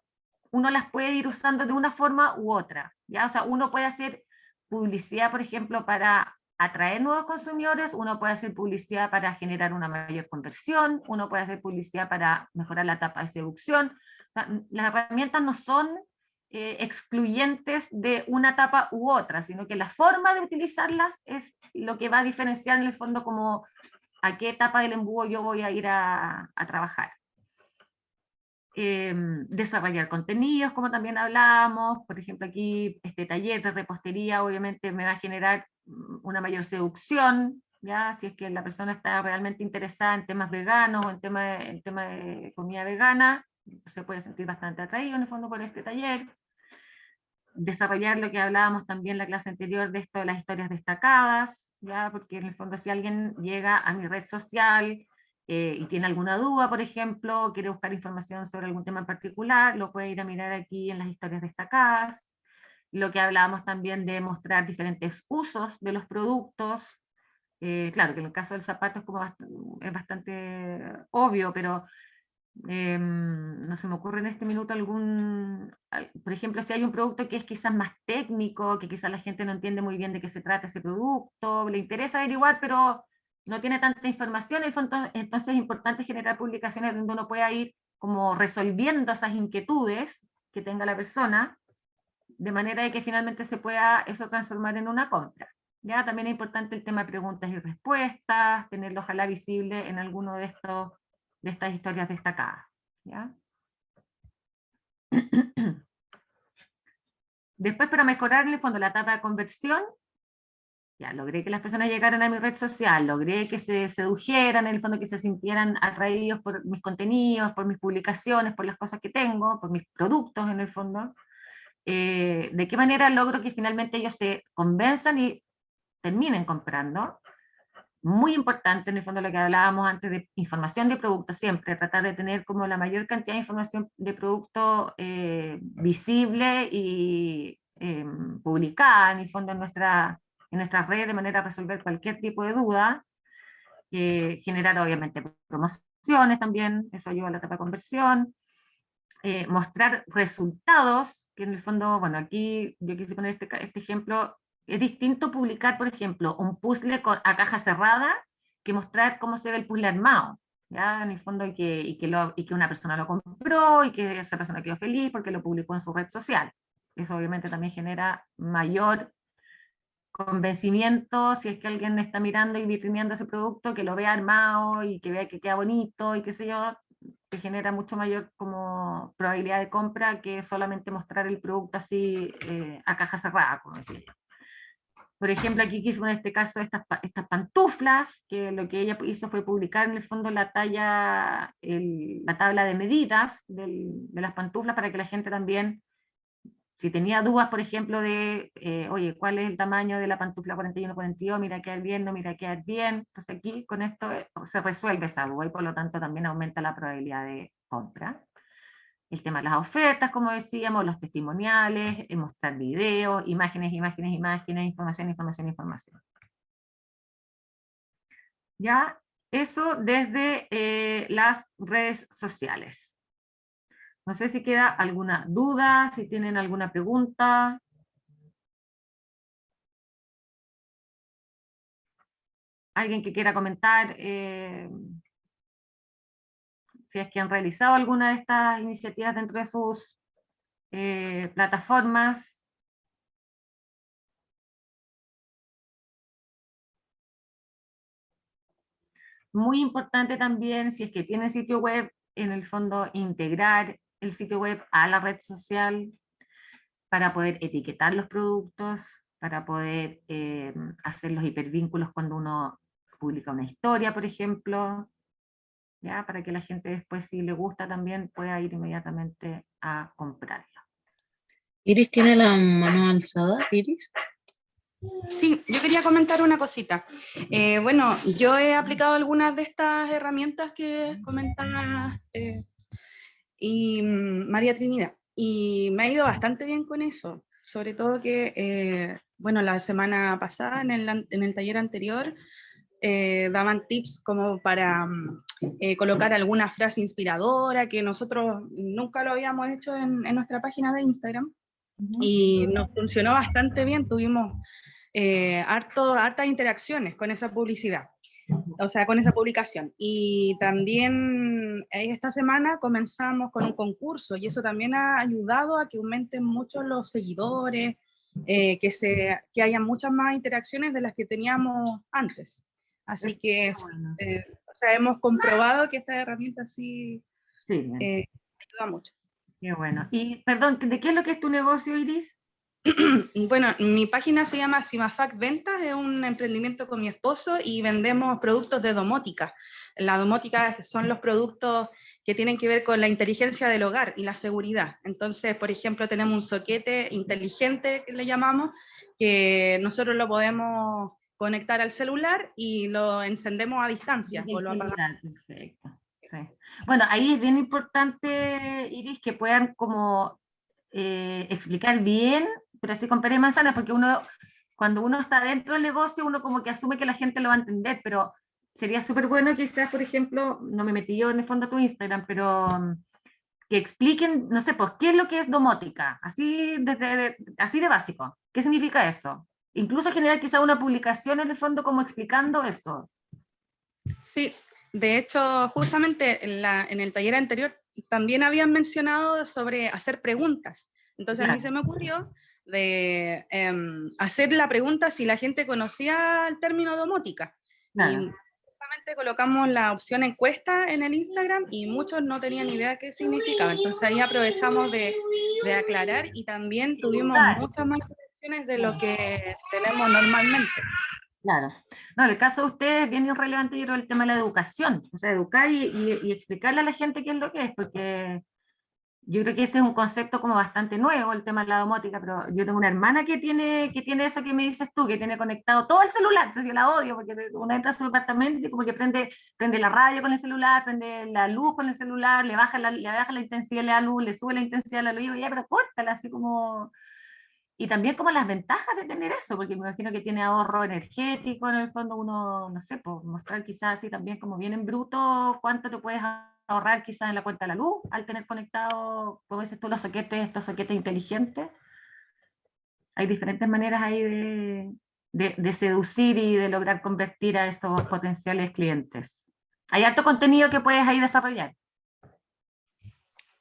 uno las puede ir usando de una forma u otra, ¿ya? O sea, uno puede hacer publicidad, por ejemplo, para atraer nuevos consumidores, uno puede hacer publicidad para generar una mayor conversión, uno puede hacer publicidad para mejorar la etapa de seducción. O sea, las herramientas no son excluyentes de una etapa u otra, sino que la forma de utilizarlas es lo que va a diferenciar en el fondo como a qué etapa del embudo yo voy a ir a trabajar. Desarrollar contenidos, como también hablábamos, por ejemplo aquí este taller de repostería obviamente me va a generar una mayor seducción, ¿ya? Si es que la persona está realmente interesada en temas veganos o en tema de comida vegana, se puede sentir bastante atraído en el fondo por este taller. Desarrollar lo que hablábamos también en la clase anterior de esto de las historias destacadas, ¿ya? Porque en el fondo si alguien llega a mi red social y tiene alguna duda, por ejemplo, quiere buscar información sobre algún tema en particular, lo puede ir a mirar aquí en las historias destacadas. Lo que hablábamos también de mostrar diferentes usos de los productos. Claro que en el caso del zapato es bastante obvio, pero no se me ocurre en este minuto por ejemplo, si hay un producto que es quizás más técnico, que quizás la gente no entiende muy bien de qué se trata ese producto, le interesa averiguar, pero no tiene tanta información, entonces es importante generar publicaciones donde uno pueda ir como resolviendo esas inquietudes que tenga la persona, de manera de que finalmente se pueda eso transformar en una compra. Ya también es importante el tema de preguntas y respuestas, tenerlo ojalá visible en alguno de estas historias destacadas. ¿Ya? Después, para mejorar en el fondo la etapa de conversión, ya logré que las personas llegaran a mi red social, logré que se sedujeran, en el fondo que se sintieran atraídos por mis contenidos, por mis publicaciones, por las cosas que tengo, por mis productos en el fondo. ¿De qué manera logro que finalmente ellos se convenzan y terminen comprando? Muy importante en el fondo lo que hablábamos antes de información de producto, siempre tratar de tener como la mayor cantidad de información de producto visible y publicada en el fondo en nuestra red, de manera a resolver cualquier tipo de duda. Generar obviamente promociones también, eso ayuda a la etapa de conversión. Mostrar resultados, que en el fondo, bueno, aquí yo quise poner este ejemplo. Es distinto publicar, por ejemplo, un puzzle a caja cerrada que mostrar cómo se ve el puzzle armado, ¿ya? En el fondo, y que una persona lo compró y que esa persona quedó feliz porque lo publicó en su red social. Eso obviamente también genera mayor convencimiento si es que alguien está mirando y vitrineando ese producto, que lo vea armado y que vea que queda bonito y qué sé yo, que genera mucho mayor como probabilidad de compra que solamente mostrar el producto así a caja cerrada, como decía yo. Por ejemplo, aquí quiso en este caso estas pantuflas, que lo que ella hizo fue publicar en el fondo la tabla de medidas de las pantuflas para que la gente también, si tenía dudas, por ejemplo, oye, ¿cuál es el tamaño de la pantufla 41-42? Mira quedar bien, no mira quedar bien. Entonces aquí con esto se resuelve esa duda y por lo tanto también aumenta la probabilidad de compra. El tema de las ofertas, como decíamos, los testimoniales, mostrar videos, imágenes, imágenes, imágenes, información, información, información. Ya, eso desde las redes sociales. No sé si queda alguna duda, si tienen alguna pregunta. Alguien que quiera comentar si es que han realizado alguna de estas iniciativas dentro de sus plataformas. Muy importante también, si es que tiene sitio web, en el fondo integrar el sitio web a la red social para poder etiquetar los productos, para poder hacer los hipervínculos cuando uno publica una historia, por ejemplo, ¿ya? Para que la gente después, si le gusta también, pueda ir inmediatamente a comprarlo. Iris tiene la mano alzada, Iris. Sí, yo quería comentar una cosita. Bueno, yo he aplicado algunas de estas herramientas que comentaba María Trinidad, y me ha ido bastante bien con eso. Sobre todo que, bueno, la semana pasada, en el taller anterior, daban tips como para colocar alguna frase inspiradora, que nosotros nunca lo habíamos hecho en nuestra página de Instagram, y nos funcionó bastante bien. Tuvimos hartas interacciones con esa publicidad, o sea, con esa publicación. Y también esta semana comenzamos con un concurso, y eso también ha ayudado a que aumenten mucho los seguidores, que haya muchas más interacciones de las que teníamos antes. Así que Bueno. o sea, hemos comprobado que esta herramienta sí Sí, bien. ayuda mucho. Qué bueno. Y perdón, ¿de qué es lo que es tu negocio, Iris? Bueno, mi página se llama Simafac Ventas, es un emprendimiento con mi esposo y vendemos productos de domótica. La domótica son los productos que tienen que ver con la inteligencia del hogar y la seguridad. Entonces, por ejemplo, tenemos un soquete inteligente, que le llamamos, que nosotros lo podemos conectar al celular y lo encendemos a distancia o lo apagamos. Perfecto. Sí. Bueno, ahí es bien importante, Iris, que puedan como explicar bien, pero así con pera y manzana, porque cuando uno está dentro del negocio, uno como que asume que la gente lo va a entender, pero sería súper bueno quizás, por ejemplo, no me metí yo en el fondo a tu Instagram, pero que expliquen, no sé, pues, qué es lo que es domótica, así de básico, qué significa eso. Incluso generar quizá una publicación en el fondo como explicando eso. Sí, de hecho, justamente en el taller anterior también habían mencionado sobre hacer preguntas. Entonces a mí se me ocurrió de hacer la pregunta si la gente conocía el término domótica. Claro. Y justamente colocamos la opción encuesta en el Instagram y muchos no tenían idea qué significaba. Entonces ahí aprovechamos de aclarar, y también tuvimos muchas más interacciones de lo que tenemos normalmente. Claro. No, el caso de ustedes es bien irrelevante, yo creo, el tema de la educación, o sea, educar y explicarle a la gente qué es lo que es, porque yo creo que ese es un concepto como bastante nuevo, el tema de la domótica, pero yo tengo una hermana que tiene eso que me dices tú, que tiene conectado todo el celular, entonces yo la odio, porque uno entra a su departamento y como que prende la radio con el celular, prende la luz con el celular, le baja la intensidad de la luz, le sube la intensidad de la luz, y digo, ya, pero córtala, así como... Y también como las ventajas de tener eso, porque me imagino que tiene ahorro energético, en el fondo uno, no sé, pues mostrar quizás así también como bien en bruto cuánto te puedes ahorrar quizás en la cuenta de la luz al tener conectado, como dices tú, estos soquetes inteligentes. Hay diferentes maneras ahí de seducir y de lograr convertir a esos potenciales clientes. Hay harto contenido que puedes ahí desarrollar.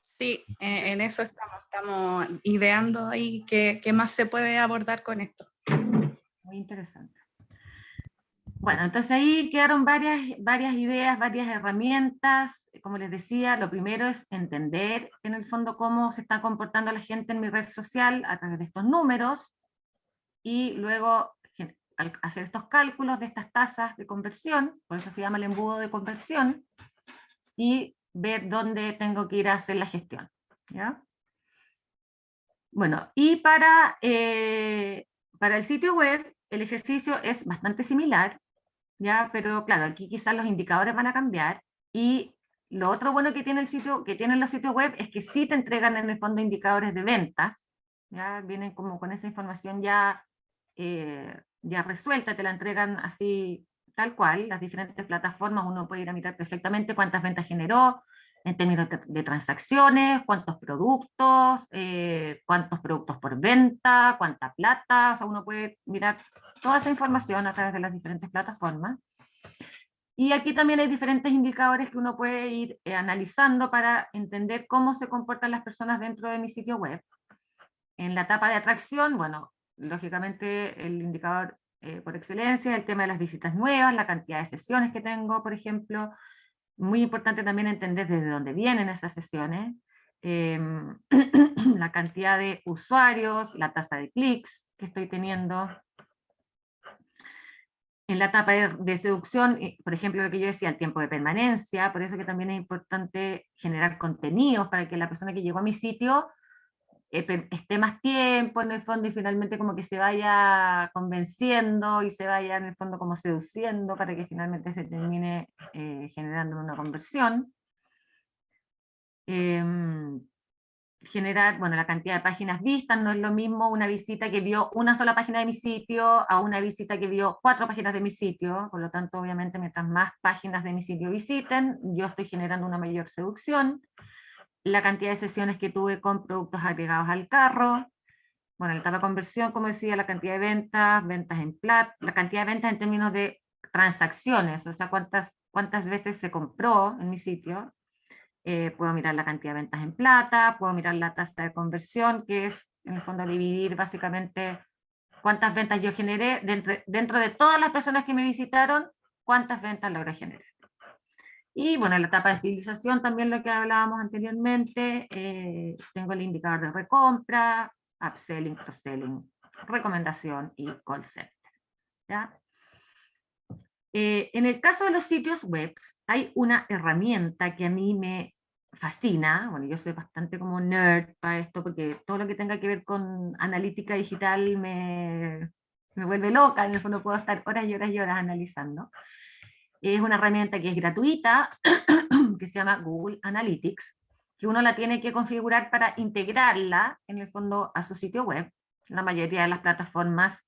Sí, en eso estamos ideando ahí qué más se puede abordar con esto. Muy interesante. Bueno, entonces ahí quedaron varias ideas, varias herramientas. Como les decía, lo primero es entender en el fondo cómo se está comportando la gente en mi red social a través de estos números, y luego hacer estos cálculos de estas tasas de conversión, por eso se llama el embudo de conversión, y ver dónde tengo que ir a hacer la gestión, ¿ya? Bueno, y para el sitio web, el ejercicio es bastante similar, ¿ya? Pero claro, aquí quizás los indicadores van a cambiar, y lo otro bueno que tiene que tienen los sitios web es que sí te entregan en el fondo indicadores de ventas, ¿ya? Vienen como con esa información ya, ya resuelta, te la entregan así tal cual, las diferentes plataformas, uno puede ir a mirar perfectamente cuántas ventas generó, en términos de transacciones, cuántos productos por venta, cuánta plata, o sea, uno puede mirar toda esa información a través de las diferentes plataformas. Y aquí también hay diferentes indicadores que uno puede ir analizando para entender cómo se comportan las personas dentro de mi sitio web. En la etapa de atracción, bueno, lógicamente el indicador por excelencia es el tema de las visitas nuevas, la cantidad de sesiones que tengo, por ejemplo. Muy importante también entender desde dónde vienen esas sesiones, la cantidad de usuarios, la tasa de clics que estoy teniendo. En la etapa de seducción, por ejemplo, lo que yo decía, el tiempo de permanencia, por eso que también es importante generar contenidos para que la persona que llegó a mi sitio esté más tiempo en el fondo y finalmente como que se vaya convenciendo y se vaya en el fondo como seduciendo para que finalmente se termine generando una conversión. Generar, bueno, la cantidad de páginas vistas, no es lo mismo una visita que vio una sola página de mi sitio a una visita que vio 4 páginas de mi sitio, por lo tanto obviamente mientras más páginas de mi sitio visiten, yo estoy generando una mayor seducción. La cantidad de sesiones que tuve con productos agregados al carro, bueno, la etapa de conversión, como decía, la cantidad de ventas, ventas en plata, la cantidad de ventas en términos de transacciones, o sea, cuántas veces se compró en mi sitio. Puedo mirar la cantidad de ventas en plata, puedo mirar la tasa de conversión, que es en el fondo dividir básicamente cuántas ventas yo generé, dentro de todas las personas que me visitaron, cuántas ventas logré generar. Y bueno, en la etapa de fidelización también lo que hablábamos anteriormente, tengo el indicador de recompra, upselling, cross-selling, recomendación y call center, ¿ya? En el caso de los sitios web, hay una herramienta que a mí me fascina, bueno, yo soy bastante como nerd para esto, porque todo lo que tenga que ver con analítica digital me vuelve loca, en el fondo puedo estar horas y horas y horas analizando. Es una herramienta que es gratuita, que se llama Google Analytics, que uno la tiene que configurar para integrarla, en el fondo, a su sitio web. La mayoría de las plataformas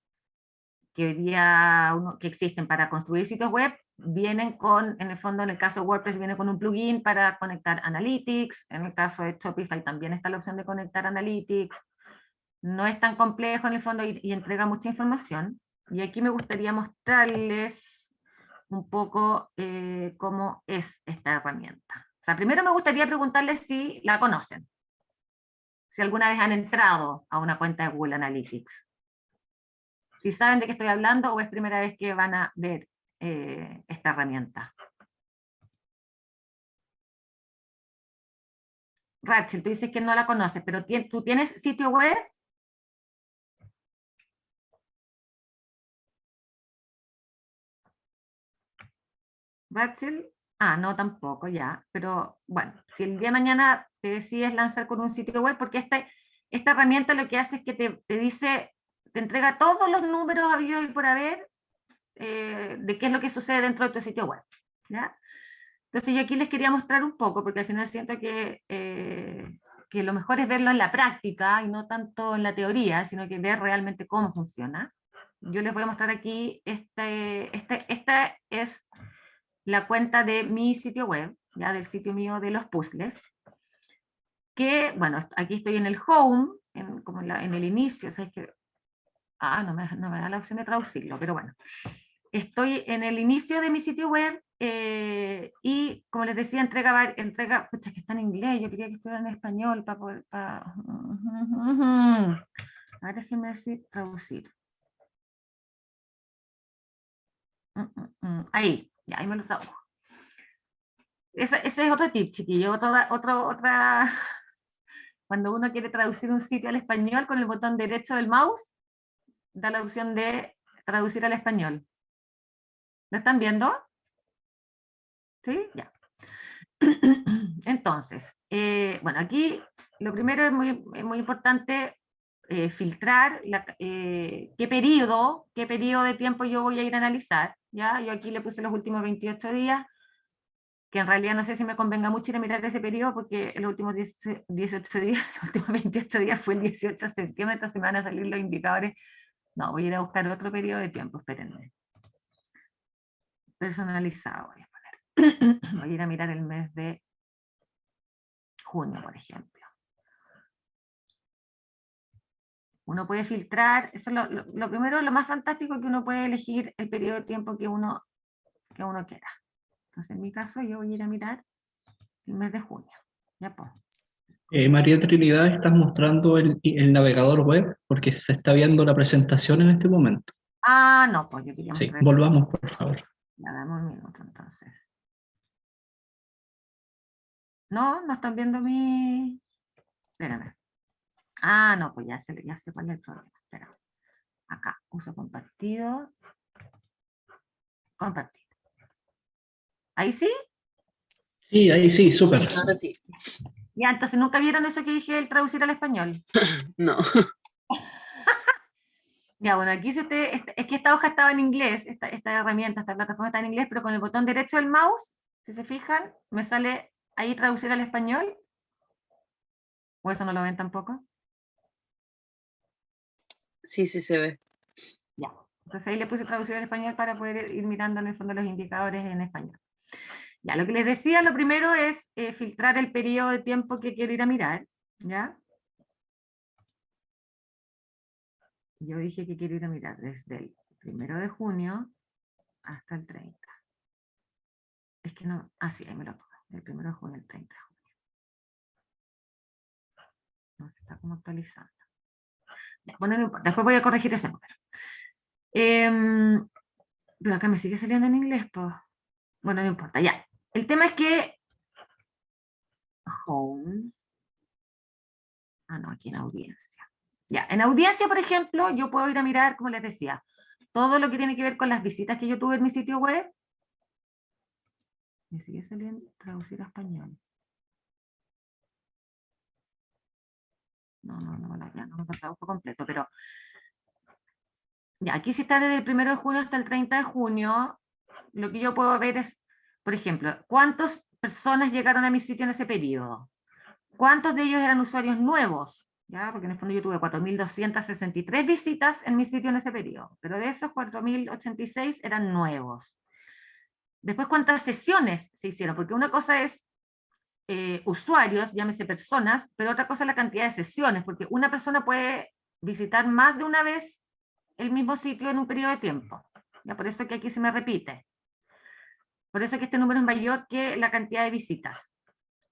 que hoy día que existen para construir sitios web, vienen con, en el fondo, en el caso de WordPress, viene con un plugin para conectar Analytics, en el caso de Shopify también está la opción de conectar Analytics, no es tan complejo en el fondo y entrega mucha información, y aquí me gustaría mostrarles un poco cómo es esta herramienta. O sea, primero me gustaría preguntarles si la conocen, si alguna vez han entrado a una cuenta de Google Analytics. Si saben de qué estoy hablando o es primera vez que van a ver esta herramienta. Rachel, tú dices que no la conoces, pero ¿tú tienes sitio web? Rachel, no, tampoco, ya. Pero bueno, si el día de mañana te decides lanzar con un sitio web, porque esta herramienta lo que hace es que te dice, te entrega todos los números habidos y por haber de qué es lo que sucede dentro de tu sitio web, ¿ya? Entonces yo aquí les quería mostrar un poco, porque al final siento que lo mejor es verlo en la práctica y no tanto en la teoría, sino que ver realmente cómo funciona. Yo les voy a mostrar aquí, esta es la cuenta de mi sitio web, ya del sitio mío de los puzzles, que, bueno, aquí estoy en el home, como en el inicio, o sea, es que, no me da la opción de traducirlo, pero bueno. Estoy en el inicio de mi sitio web y, como les decía, entrega, pucha, que está en inglés, yo quería que estuviera en español para poder... A ver, déjenme decir, traducir. Ahí, ya, ahí me lo tradujo. Ese es otro tip, chiquillo, cuando uno quiere traducir un sitio al español, con el botón derecho del mouse, da la opción de traducir al español. ¿Lo están viendo? ¿Sí? Ya. Entonces, bueno, aquí lo primero es muy importante filtrar qué periodo de tiempo yo voy a ir a analizar. ¿Ya? Yo aquí le puse los últimos 28 días, que en realidad no sé si me convenga mucho ir a mirar ese periodo, porque los últimos 18 días, los últimos 28 días fue el 18 de septiembre, entonces me van a salir los indicadores. No, voy a ir a buscar otro periodo de tiempo, espérenme. Personalizado voy a poner. Voy a ir a mirar el mes de junio, por ejemplo. Uno puede filtrar, eso es lo primero, lo más fantástico, que uno puede elegir el periodo de tiempo que uno quiera. Entonces, en mi caso, yo voy a ir a mirar el mes de junio. Ya pues. María Trinidad, estás mostrando el navegador web porque se está viendo la presentación en este momento. Ah, no, pues yo quería Sí, mostrar. volvamos, por favor. Ya, dame un minuto entonces. No están viendo mi... Espérame. Ah, no, pues ya sé cuál es el problema. Espera. Acá, uso compartido. Compartir. ¿Ahí sí? Sí, ahí sí, súper. Ahora sí. Ya, entonces nunca vieron eso que dije, el traducir al español. No. Ya, bueno, aquí si usted, es que esta hoja estaba en inglés, esta herramienta, esta plataforma está en inglés, pero con el botón derecho del mouse, si se fijan, me sale ahí traducir al español. ¿O eso no lo ven tampoco? Sí, sí se ve. Ya. Entonces ahí le puse traducir al español para poder ir mirando en el fondo los indicadores en español. Ya, lo que les decía, lo primero es filtrar el periodo de tiempo que quiero ir a mirar, ¿ya? Yo dije que quiero ir a mirar desde el 1 de junio hasta el 30. Es que no, sí, ahí me lo pongo, del 1 de junio al 30 de junio. No se está como actualizando. Ya, bueno, no importa, después voy a corregir ese número. Pero acá me sigue saliendo en inglés, pues. Bueno, no importa, ya. El tema es que... Home. Ah, no, aquí en audiencia. Ya, en audiencia, por ejemplo, yo puedo ir a mirar, como les decía, todo lo que tiene que ver con las visitas que yo tuve en mi sitio web. Me sigue saliendo traducir a español. No, ya no me lo traduzco completo, pero... Ya, aquí sí está desde el 1 de junio hasta el 30 de junio. Lo que yo puedo ver es, por ejemplo, cuántas personas llegaron a mi sitio en ese periodo. ¿Cuántos de ellos eran usuarios nuevos? ¿Ya? Porque en el fondo yo tuve 4.263 visitas en mi sitio en ese periodo, pero de esos 4.086 eran nuevos. Después, ¿cuántas sesiones se hicieron? Porque una cosa es usuarios, llámese personas, pero otra cosa es la cantidad de sesiones, porque una persona puede visitar más de una vez el mismo sitio en un periodo de tiempo. ¿Ya? Por eso que aquí se me repite. Por eso que este número es mayor que la cantidad de visitas.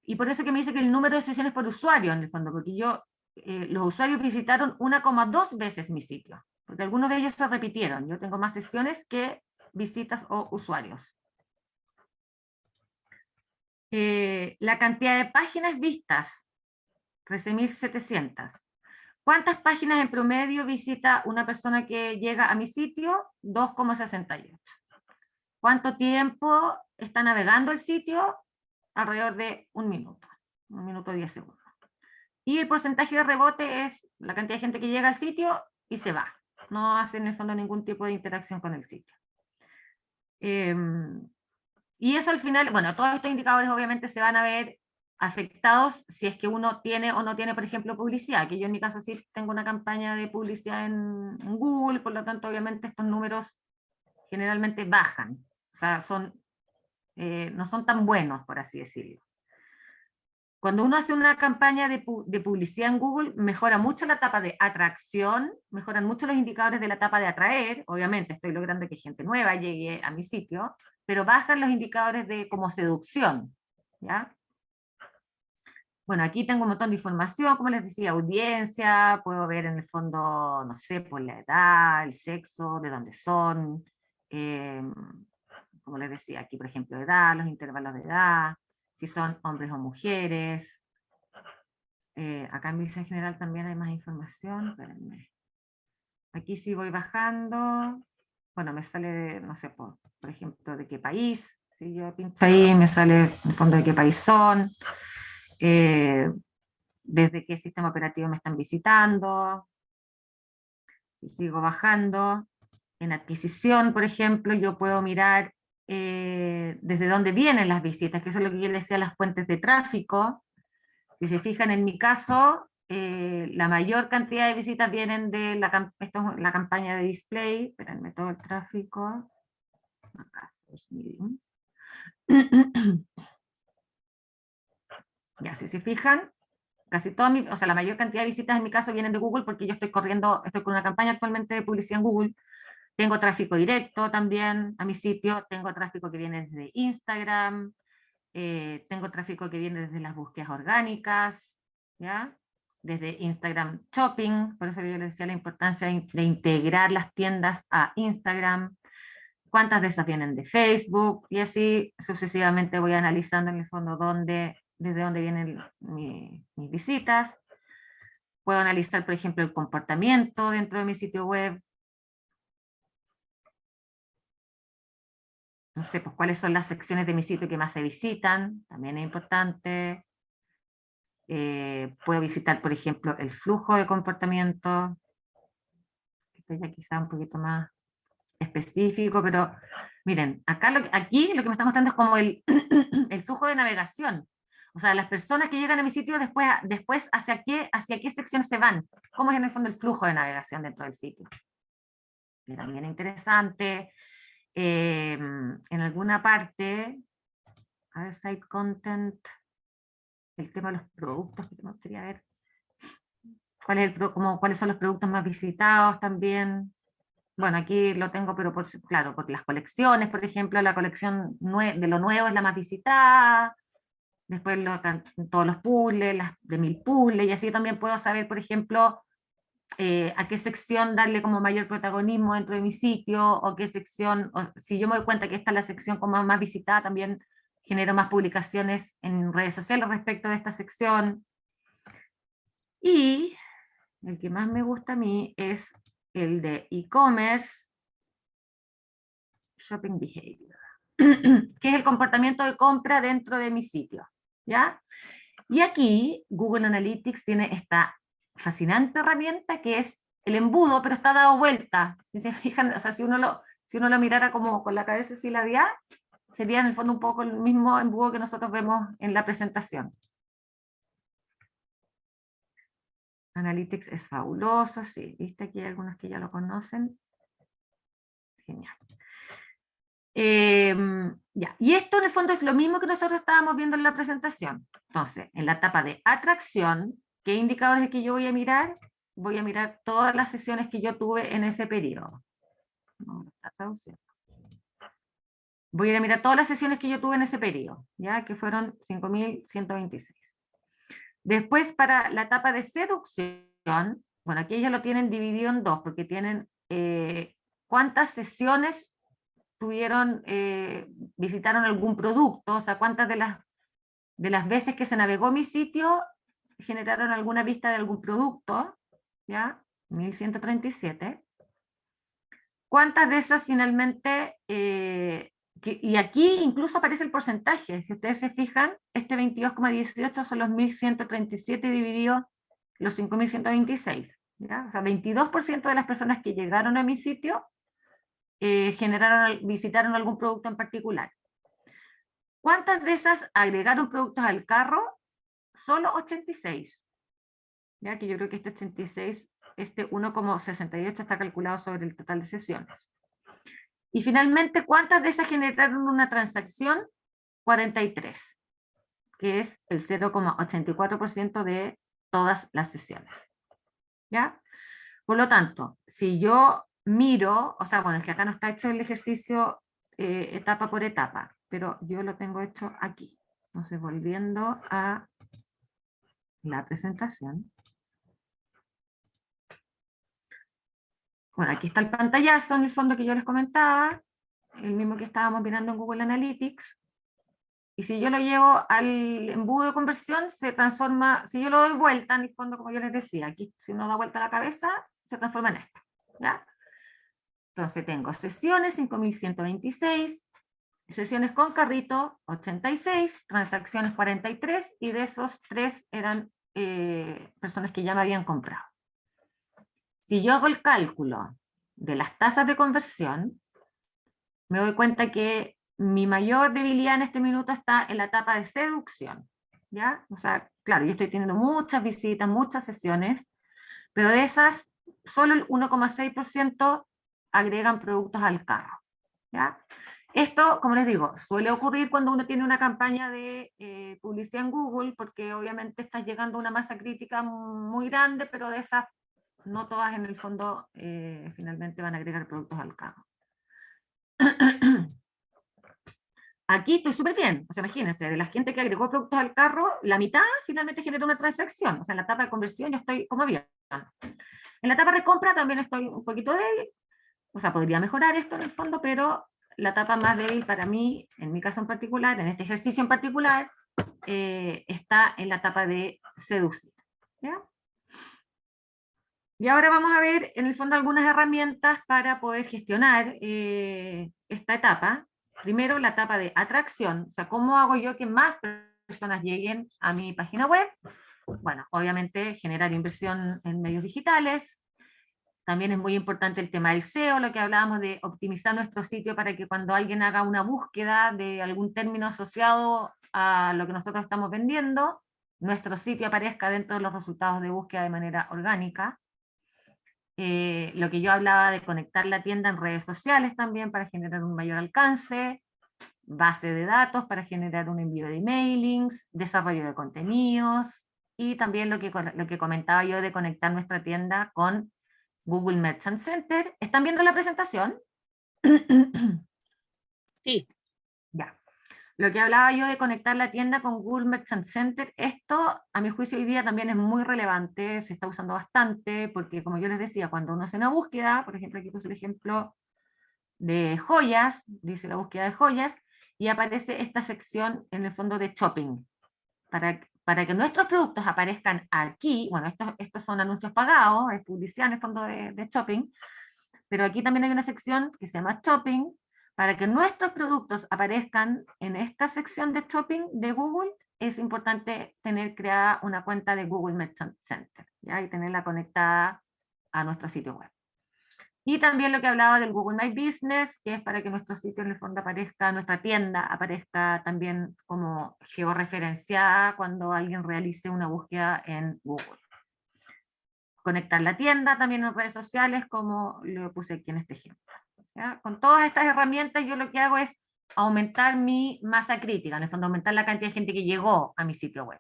Y por eso que me dice que el número de sesiones por usuario, en el fondo, porque los usuarios visitaron 1,2 veces mi sitio, porque algunos de ellos se repitieron. Yo tengo más sesiones que visitas o usuarios. La cantidad de páginas vistas, 13.700. ¿Cuántas páginas en promedio visita una persona que llega a mi sitio? 2,68. ¿Cuánto tiempo está navegando el sitio? Alrededor de 1 minuto, 1 minuto 10 segundos. Y el porcentaje de rebote es la cantidad de gente que llega al sitio y se va. No hace en el fondo ningún tipo de interacción con el sitio. Y eso al final, bueno, todos estos indicadores obviamente se van a ver afectados si es que uno tiene o no tiene, por ejemplo, publicidad, que yo en mi caso sí tengo una campaña de publicidad en Google, por lo tanto obviamente estos números generalmente bajan, o sea, no son tan buenos, por así decirlo. Cuando uno hace una campaña de publicidad en Google, mejora mucho la etapa de atracción, mejoran mucho los indicadores de la etapa de atraer, obviamente estoy logrando que gente nueva llegue a mi sitio, pero bajan los indicadores de como seducción, ¿ya? Bueno, aquí tengo un montón de información, como les decía, audiencia, puedo ver en el fondo, no sé, por la edad, el sexo, de dónde son, como les decía, aquí por ejemplo, edad, los intervalos de edad, si son hombres o mujeres. Acá en Visa en general también hay más información. Espérenme. Aquí sí voy bajando. bueno, me sale, no sé, por ejemplo, de qué país. Si yo pincho ahí, me sale en el fondo de qué país son, desde qué sistema operativo me están visitando. Y sigo bajando. En adquisición, por ejemplo, yo puedo mirar desde dónde vienen las visitas, que eso es lo que yo les decía, las fuentes de tráfico. Si se fijan en mi caso, la mayor cantidad de visitas vienen de esto es la campaña de display. Espérenme, todo el tráfico. Acá, 2000. Ya, si se fijan, casi toda o sea, la mayor cantidad de visitas en mi caso vienen de Google, porque yo estoy con una campaña actualmente de publicidad en Google. Tengo tráfico directo también a mi sitio, tengo tráfico que viene desde Instagram, tengo tráfico que viene desde las búsquedas orgánicas, ¿ya? Desde Instagram Shopping, por eso yo les decía la importancia de integrar las tiendas a Instagram. Cuántas de esas vienen de Facebook, y así sucesivamente voy analizando en el fondo desde dónde vienen mis visitas. Puedo analizar, por ejemplo, el comportamiento dentro de mi sitio web. No sé, pues cuáles son las secciones de mi sitio que más se visitan, también es importante. Puedo visitar, por ejemplo, el flujo de comportamiento. Esto ya quizá un poquito más específico, pero miren, aquí lo que me está mostrando es como el flujo de navegación. O sea, las personas que llegan a mi sitio después hacia qué sección se van. ¿Cómo es en el fondo el flujo de navegación dentro del sitio? Y también interesante. En alguna parte, a ver, site content, el tema de los productos, que me gustaría ver. ¿Cuáles son los productos más visitados también? Bueno, aquí lo tengo, pero claro, por las colecciones, por ejemplo, la colección de lo nuevo es la más visitada, después todos los puzzles, las de 1000 puzzles, y así también puedo saber, por ejemplo, a qué sección darle como mayor protagonismo dentro de mi sitio, o qué sección, o si yo me doy cuenta que esta es la sección como más visitada, también genero más publicaciones en redes sociales respecto de esta sección. Y el que más me gusta a mí es el de e-commerce shopping behavior, que es el comportamiento de compra dentro de mi sitio, ¿ya? Y aquí Google Analytics tiene esta fascinante herramienta que es el embudo, pero está dado vuelta. Si se fijan, o sea, si uno lo mirara como con la cabeza así ladeada, sería en el fondo un poco el mismo embudo que nosotros vemos en la presentación. Analytics es fabuloso, sí, viste, aquí hay algunos que ya lo conocen. Genial. Ya. Y esto en el fondo es lo mismo que nosotros estábamos viendo en la presentación. Entonces, en la etapa de atracción, ¿qué indicadores que yo voy a mirar? Voy a mirar todas las sesiones que yo tuve en ese periodo. No, está traduciendo. Voy a ir a mirar todas las sesiones que yo tuve en ese periodo, ya que fueron 5.126. Después, para la etapa de seducción, bueno, aquí ellos lo tienen dividido en dos, porque tienen cuántas sesiones visitaron algún producto, o sea, cuántas de las veces que se navegó mi sitio generaron alguna vista de algún producto, ¿ya? 1137. ¿Cuántas de esas finalmente, y aquí incluso aparece el porcentaje, si ustedes se fijan, este 22,18 son los 1137 dividido los 5126, ¿ya? O sea, 22% de las personas que llegaron a mi sitio visitaron algún producto en particular. ¿Cuántas de esas agregaron productos al carro? Solo 86. Ya que yo creo que este 86, este 1,68 está calculado sobre el total de sesiones. Y finalmente, ¿cuántas de esas generaron una transacción? 43, que es el 0,84% de todas las sesiones. ¿Ya? Por lo tanto, si yo miro, o sea, bueno, es que acá no está hecho el ejercicio etapa por etapa, pero yo lo tengo hecho aquí. Entonces, volviendo a la presentación. Bueno, aquí está el pantallazo en el fondo que yo les comentaba, el mismo que estábamos mirando en Google Analytics. Y si yo lo llevo al embudo de conversión, se transforma, si yo lo doy vuelta, en el fondo, como yo les decía, aquí si uno da vuelta a la cabeza, se transforma en esto, ¿ya? Entonces tengo sesiones 5.126, sesiones con carrito 86, transacciones 43, y de esos 3 eran personas que ya me habían comprado. Si yo hago el cálculo de las tasas de conversión, me doy cuenta que mi mayor debilidad en este minuto está en la etapa de seducción, ¿ya? O sea, claro, yo estoy teniendo muchas visitas, muchas sesiones, pero de esas, solo el 1,6% agregan productos al carro, ¿ya? Esto, como les digo, suele ocurrir cuando uno tiene una campaña de publicidad en Google, porque obviamente estás llegando a una masa crítica muy grande, pero de esas, no todas en el fondo finalmente van a agregar productos al carro. Aquí estoy súper bien, o sea, imagínense, de la gente que agregó productos al carro, la mitad finalmente generó una transacción, o sea, en la etapa de conversión yo estoy como bien. En la etapa de compra también estoy un poquito débil, o sea, podría mejorar esto en el fondo, pero la etapa más débil para mí, en mi caso en particular, en este ejercicio en particular, está en la etapa de seducir, ¿ya? Y ahora vamos a ver, en el fondo, algunas herramientas para poder gestionar esta etapa. Primero, la etapa de atracción, o sea, ¿cómo hago yo que más personas lleguen a mi página web? Bueno, obviamente generar inversión en medios digitales. También es muy importante el tema del SEO, lo que hablábamos de optimizar nuestro sitio para que cuando alguien haga una búsqueda de algún término asociado a lo que nosotros estamos vendiendo, nuestro sitio aparezca dentro de los resultados de búsqueda de manera orgánica. Lo que yo hablaba de conectar la tienda en redes sociales también para generar un mayor alcance, base de datos para generar un envío de mailings, desarrollo de contenidos, y también lo que comentaba yo de conectar nuestra tienda con Google Merchant Center. ¿Están viendo la presentación? Sí. Ya. Lo que hablaba yo de conectar la tienda con Google Merchant Center, esto a mi juicio hoy día también es muy relevante, se está usando bastante, porque como yo les decía, cuando uno hace una búsqueda, por ejemplo aquí puse el ejemplo de joyas, dice la búsqueda de joyas, y aparece esta sección en el fondo de shopping. Para que nuestros productos aparezcan aquí, bueno, estos son anuncios pagados, es publicidad en el fondo de shopping, pero aquí también hay una sección que se llama shopping. Para que nuestros productos aparezcan en esta sección de shopping de Google, es importante tener creada una cuenta de Google Merchant Center, ¿ya? Y tenerla conectada a nuestro sitio web. Y también lo que hablaba del Google My Business, que es para que nuestro sitio en el fondo aparezca, nuestra tienda aparezca también como georreferenciada cuando alguien realice una búsqueda en Google. Conectar la tienda también en redes sociales, como lo puse aquí en este ejemplo, ¿ya? Con todas estas herramientas yo lo que hago es aumentar mi masa crítica, en el fondo aumentar la cantidad de gente que llegó a mi sitio web.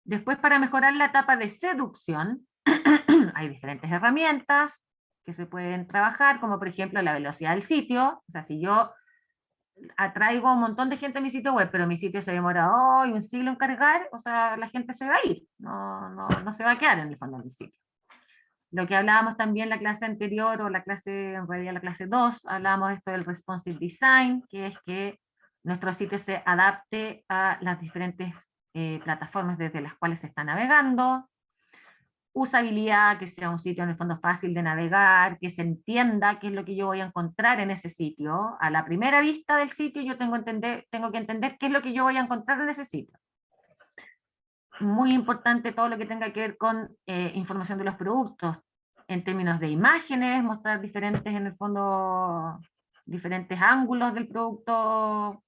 Después, para mejorar la etapa de seducción, hay diferentes herramientas que se pueden trabajar, como por ejemplo la velocidad del sitio. O sea, si yo atraigo un montón de gente a mi sitio web, pero mi sitio se demora un siglo en cargar, o sea, la gente se va a ir, no se va a quedar en el fondo del sitio. Lo que hablábamos también en la clase anterior, o en realidad la clase 2, hablábamos de esto del responsive design, que es que nuestro sitio se adapte a las diferentes plataformas desde las cuales se está navegando. Usabilidad, que sea un sitio en el fondo fácil de navegar, que se entienda qué es lo que yo voy a encontrar en ese sitio. A la primera vista del sitio yo tengo que entender qué es lo que yo voy a encontrar en ese sitio. Muy importante todo lo que tenga que ver con información de los productos, en términos de imágenes, mostrar diferentes, en el fondo, diferentes ángulos del producto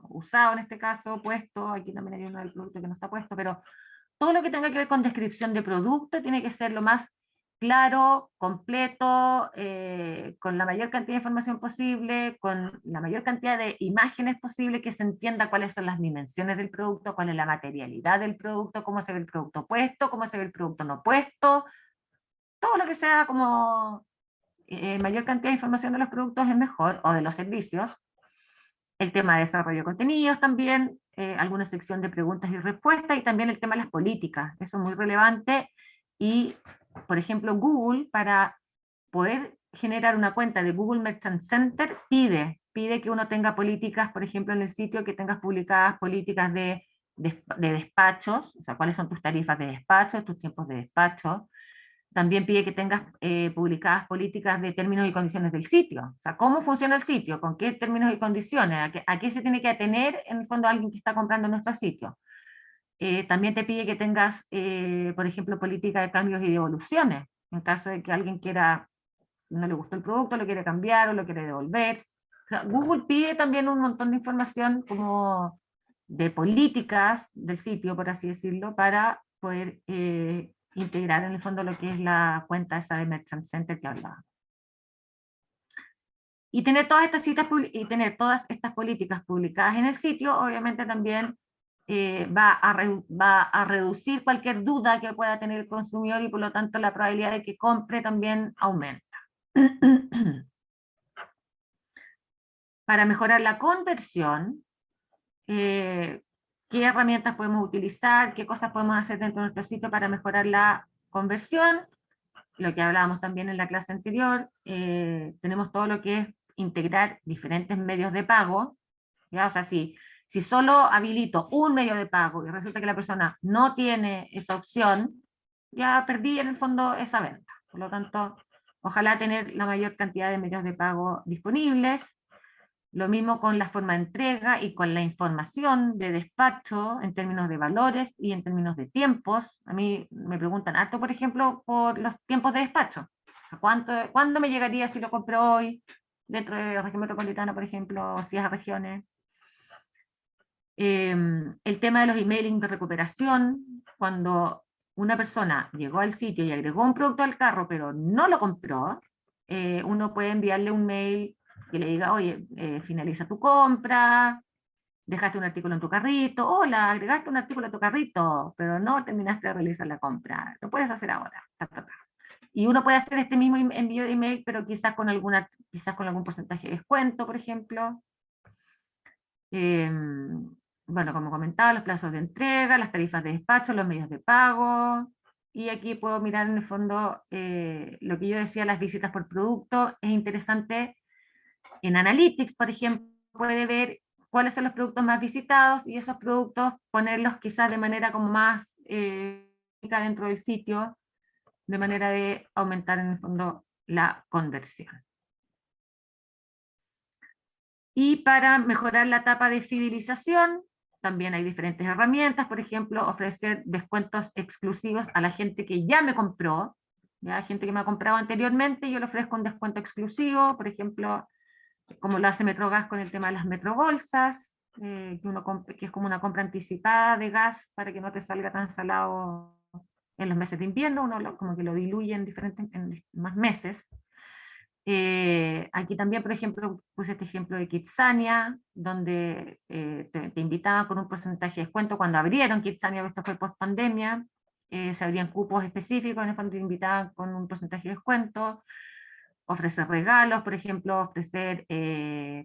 usado en este caso, puesto. Aquí también hay uno del producto que no está puesto, pero todo lo que tenga que ver con descripción de producto tiene que ser lo más claro, completo, con la mayor cantidad de información posible, con la mayor cantidad de imágenes posible, que se entienda cuáles son las dimensiones del producto, cuál es la materialidad del producto, cómo se ve el producto puesto, cómo se ve el producto no puesto. Todo lo que sea como mayor cantidad de información de los productos es mejor, o de los servicios. El tema de desarrollo de contenidos también, alguna sección de preguntas y respuestas, y también el tema de las políticas, eso es muy relevante. Y, por ejemplo, Google, para poder generar una cuenta de Google Merchant Center, pide que uno tenga políticas, por ejemplo, en el sitio, que tengas publicadas políticas de despachos, o sea, cuáles son tus tarifas de despacho, tus tiempos de despacho, También pide que tengas publicadas políticas de términos y condiciones del sitio. O sea, cómo funciona el sitio, con qué términos y condiciones, a qué se tiene que atener en el fondo alguien que está comprando nuestro sitio. También te pide que tengas, por ejemplo, política de cambios y devoluciones, en caso de que alguien quiera, no le gustó el producto, lo quiere cambiar o lo quiere devolver. O sea, Google pide también un montón de información como de políticas del sitio, por así decirlo, para poder integrar en el fondo lo que es la cuenta esa de Merchant Center que hablaba. Y tener todas estas citas y tener todas estas políticas publicadas en el sitio, obviamente también va a reducir cualquier duda que pueda tener el consumidor y por lo tanto la probabilidad de que compre también aumenta. Para mejorar la conversión, qué herramientas podemos utilizar, qué cosas podemos hacer dentro de nuestro sitio para mejorar la conversión, lo que hablábamos también en la clase anterior, tenemos todo lo que es integrar diferentes medios de pago, ¿ya? O sea, si solo habilito un medio de pago y resulta que la persona no tiene esa opción, ya perdí en el fondo esa venta. Por lo tanto, ojalá tener la mayor cantidad de medios de pago disponibles. Lo mismo con la forma de entrega y con la información de despacho en términos de valores y en términos de tiempos. A mí me preguntan harto, por ejemplo, por los tiempos de despacho. ¿Cuándo me llegaría si lo compro hoy dentro de la región metropolitana, por ejemplo, o si es a regiones? El tema de los emailing de recuperación, cuando una persona llegó al sitio y agregó un producto al carro, pero no lo compró, uno puede enviarle un mail que le diga, oye, finaliza tu compra, dejaste un artículo en tu carrito, hola, agregaste un artículo a tu carrito, pero no terminaste de realizar la compra, lo puedes hacer ahora. Y uno puede hacer este mismo envío de email, pero quizás con algún porcentaje de descuento, por ejemplo. Bueno, como comentaba, los plazos de entrega, las tarifas de despacho, los medios de pago, y aquí puedo mirar en el fondo lo que yo decía, las visitas por producto. Es interesante en Analytics, por ejemplo, puede ver cuáles son los productos más visitados y esos productos ponerlos quizás de manera como más dentro del sitio, de manera de aumentar en el fondo la conversión. Y para mejorar la etapa de fidelización, también hay diferentes herramientas, por ejemplo, ofrecer descuentos exclusivos a la gente que ya me compró, ya gente que me ha comprado anteriormente, yo le ofrezco un descuento exclusivo, por ejemplo, como lo hace Metrogas con el tema de las metrobolsas, que es como una compra anticipada de gas para que no te salga tan salado en los meses de invierno, uno como que lo diluye en más meses. Aquí también, por ejemplo, puse este ejemplo de Kitsania, donde te invitaban con un porcentaje de descuento cuando abrieron Kitsania, esto fue post pandemia, se abrían cupos específicos, en el fondo te invitaban con un porcentaje de descuento, ofrecer regalos, por ejemplo, ofrecer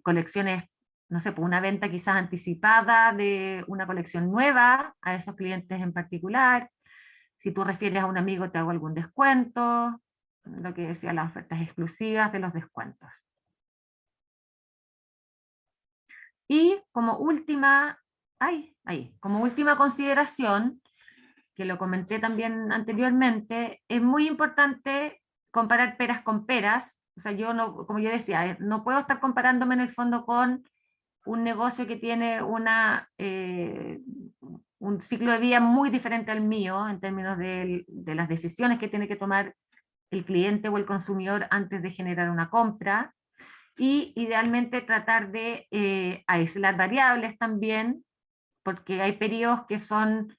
colecciones, no sé, por una venta quizás anticipada de una colección nueva a esos clientes en particular. Si tú refieres a un amigo te hago algún descuento, lo que decía, las ofertas exclusivas de los descuentos. Y como última, como última consideración, que lo comenté también anteriormente, es muy importante comparar peras con peras. O sea, yo no, como yo decía, no puedo estar comparándome en el fondo con un negocio que tiene un ciclo de vida muy diferente al mío en términos de las decisiones que tiene que tomar el cliente o el consumidor antes de generar una compra, y idealmente tratar de aislar variables también, porque hay periodos que son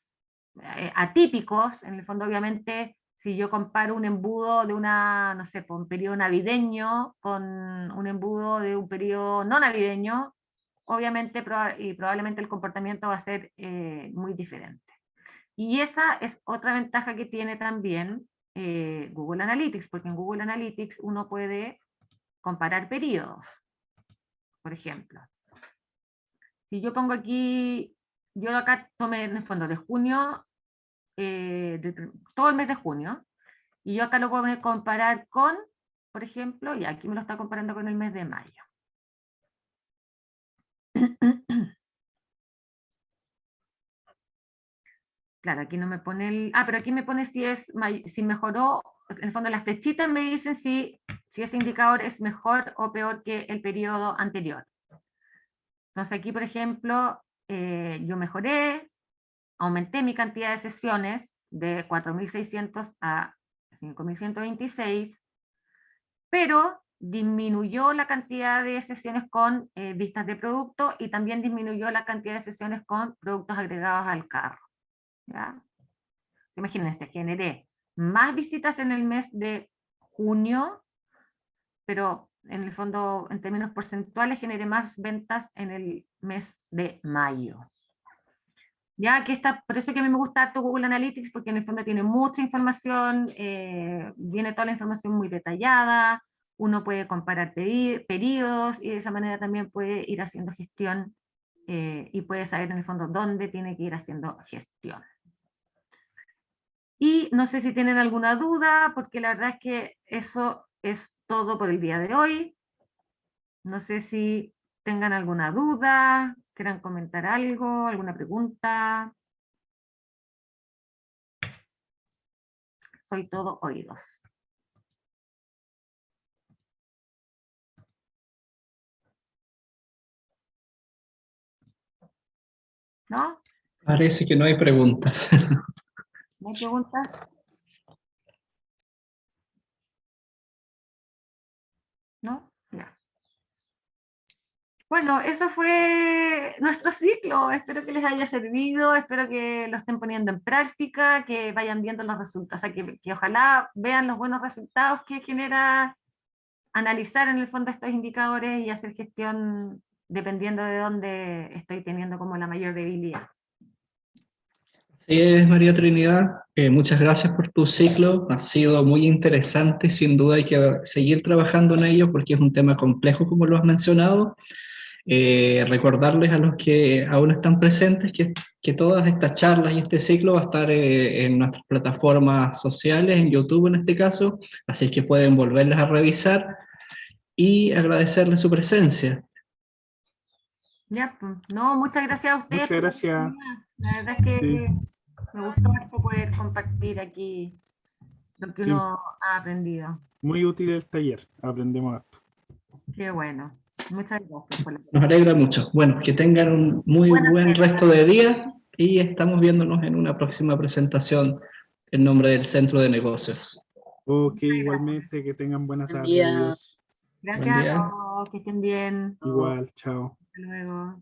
atípicos. En el fondo, obviamente, si yo comparo un embudo de no sé, un periodo navideño con un embudo de un periodo no navideño, obviamente y probablemente el comportamiento va a ser muy diferente. Y esa es otra ventaja que tiene también Google Analytics, porque en Google Analytics uno puede comparar periodos. Por ejemplo, si yo pongo aquí, yo acá tomé en el fondo de junio, todo el mes de junio, y yo acá lo puedo comparar con, por ejemplo, y aquí me lo está comparando con el mes de mayo. Claro, aquí no me pone pero aquí me pone si mejoró en el fondo las flechitas me dicen si ese indicador es mejor o peor que el periodo anterior. Entonces aquí, por ejemplo, yo mejoré, aumenté mi cantidad de sesiones de 4.600 a 5.126, pero disminuyó la cantidad de sesiones con vistas de producto y también disminuyó la cantidad de sesiones con productos agregados al carro. ¿Ya? Imagínense, generé más visitas en el mes de junio, pero en el fondo, en términos porcentuales, generé más ventas en el mes de mayo. Ya que está, por eso que a mí me gusta harto Google Analytics, porque en el fondo tiene mucha información, viene toda la información muy detallada, uno puede comparar periodos y de esa manera también puede ir haciendo gestión y puede saber en el fondo dónde tiene que ir haciendo gestión. Y no sé si tienen alguna duda, porque la verdad es que eso es todo por el día de hoy. No sé si tengan alguna duda, quieran comentar algo, alguna pregunta. Soy todo oídos. ¿No? Parece que no hay preguntas. ¿No hay preguntas? ¿No? Ya. Bueno, eso fue nuestro ciclo. Espero que les haya servido, espero que lo estén poniendo en práctica, que vayan viendo los resultados, o sea, que ojalá vean los buenos resultados que genera analizar en el fondo estos indicadores y hacer gestión dependiendo de dónde estoy teniendo como la mayor debilidad. Así es, María Trinidad. Muchas gracias por tu ciclo. Ha sido muy interesante. Sin duda hay que seguir trabajando en ello porque es un tema complejo, como lo has mencionado. Recordarles a los que aún están presentes que todas estas charlas y este ciclo va a estar en nuestras plataformas sociales, en YouTube en este caso, así que pueden volverlas a revisar y agradecerles su presencia. Ya, pues, no, muchas gracias a ustedes. Muchas gracias. La verdad es que Sí. me gustó harto poder compartir aquí lo que Sí. uno ha aprendido. Muy útil el taller, aprendemos harto. Qué bueno. Muchas gracias por la Nos alegra mucho. Bueno, que tengan un muy Buenas buen fiestas. resto de día y estamos viéndonos en una próxima presentación en nombre del Centro de Negocios. Ok, igualmente, que tengan buenas Buen tardes. día. Adiós. Gracias Buen a día. todos, que estén bien. Igual, chao. Hasta luego.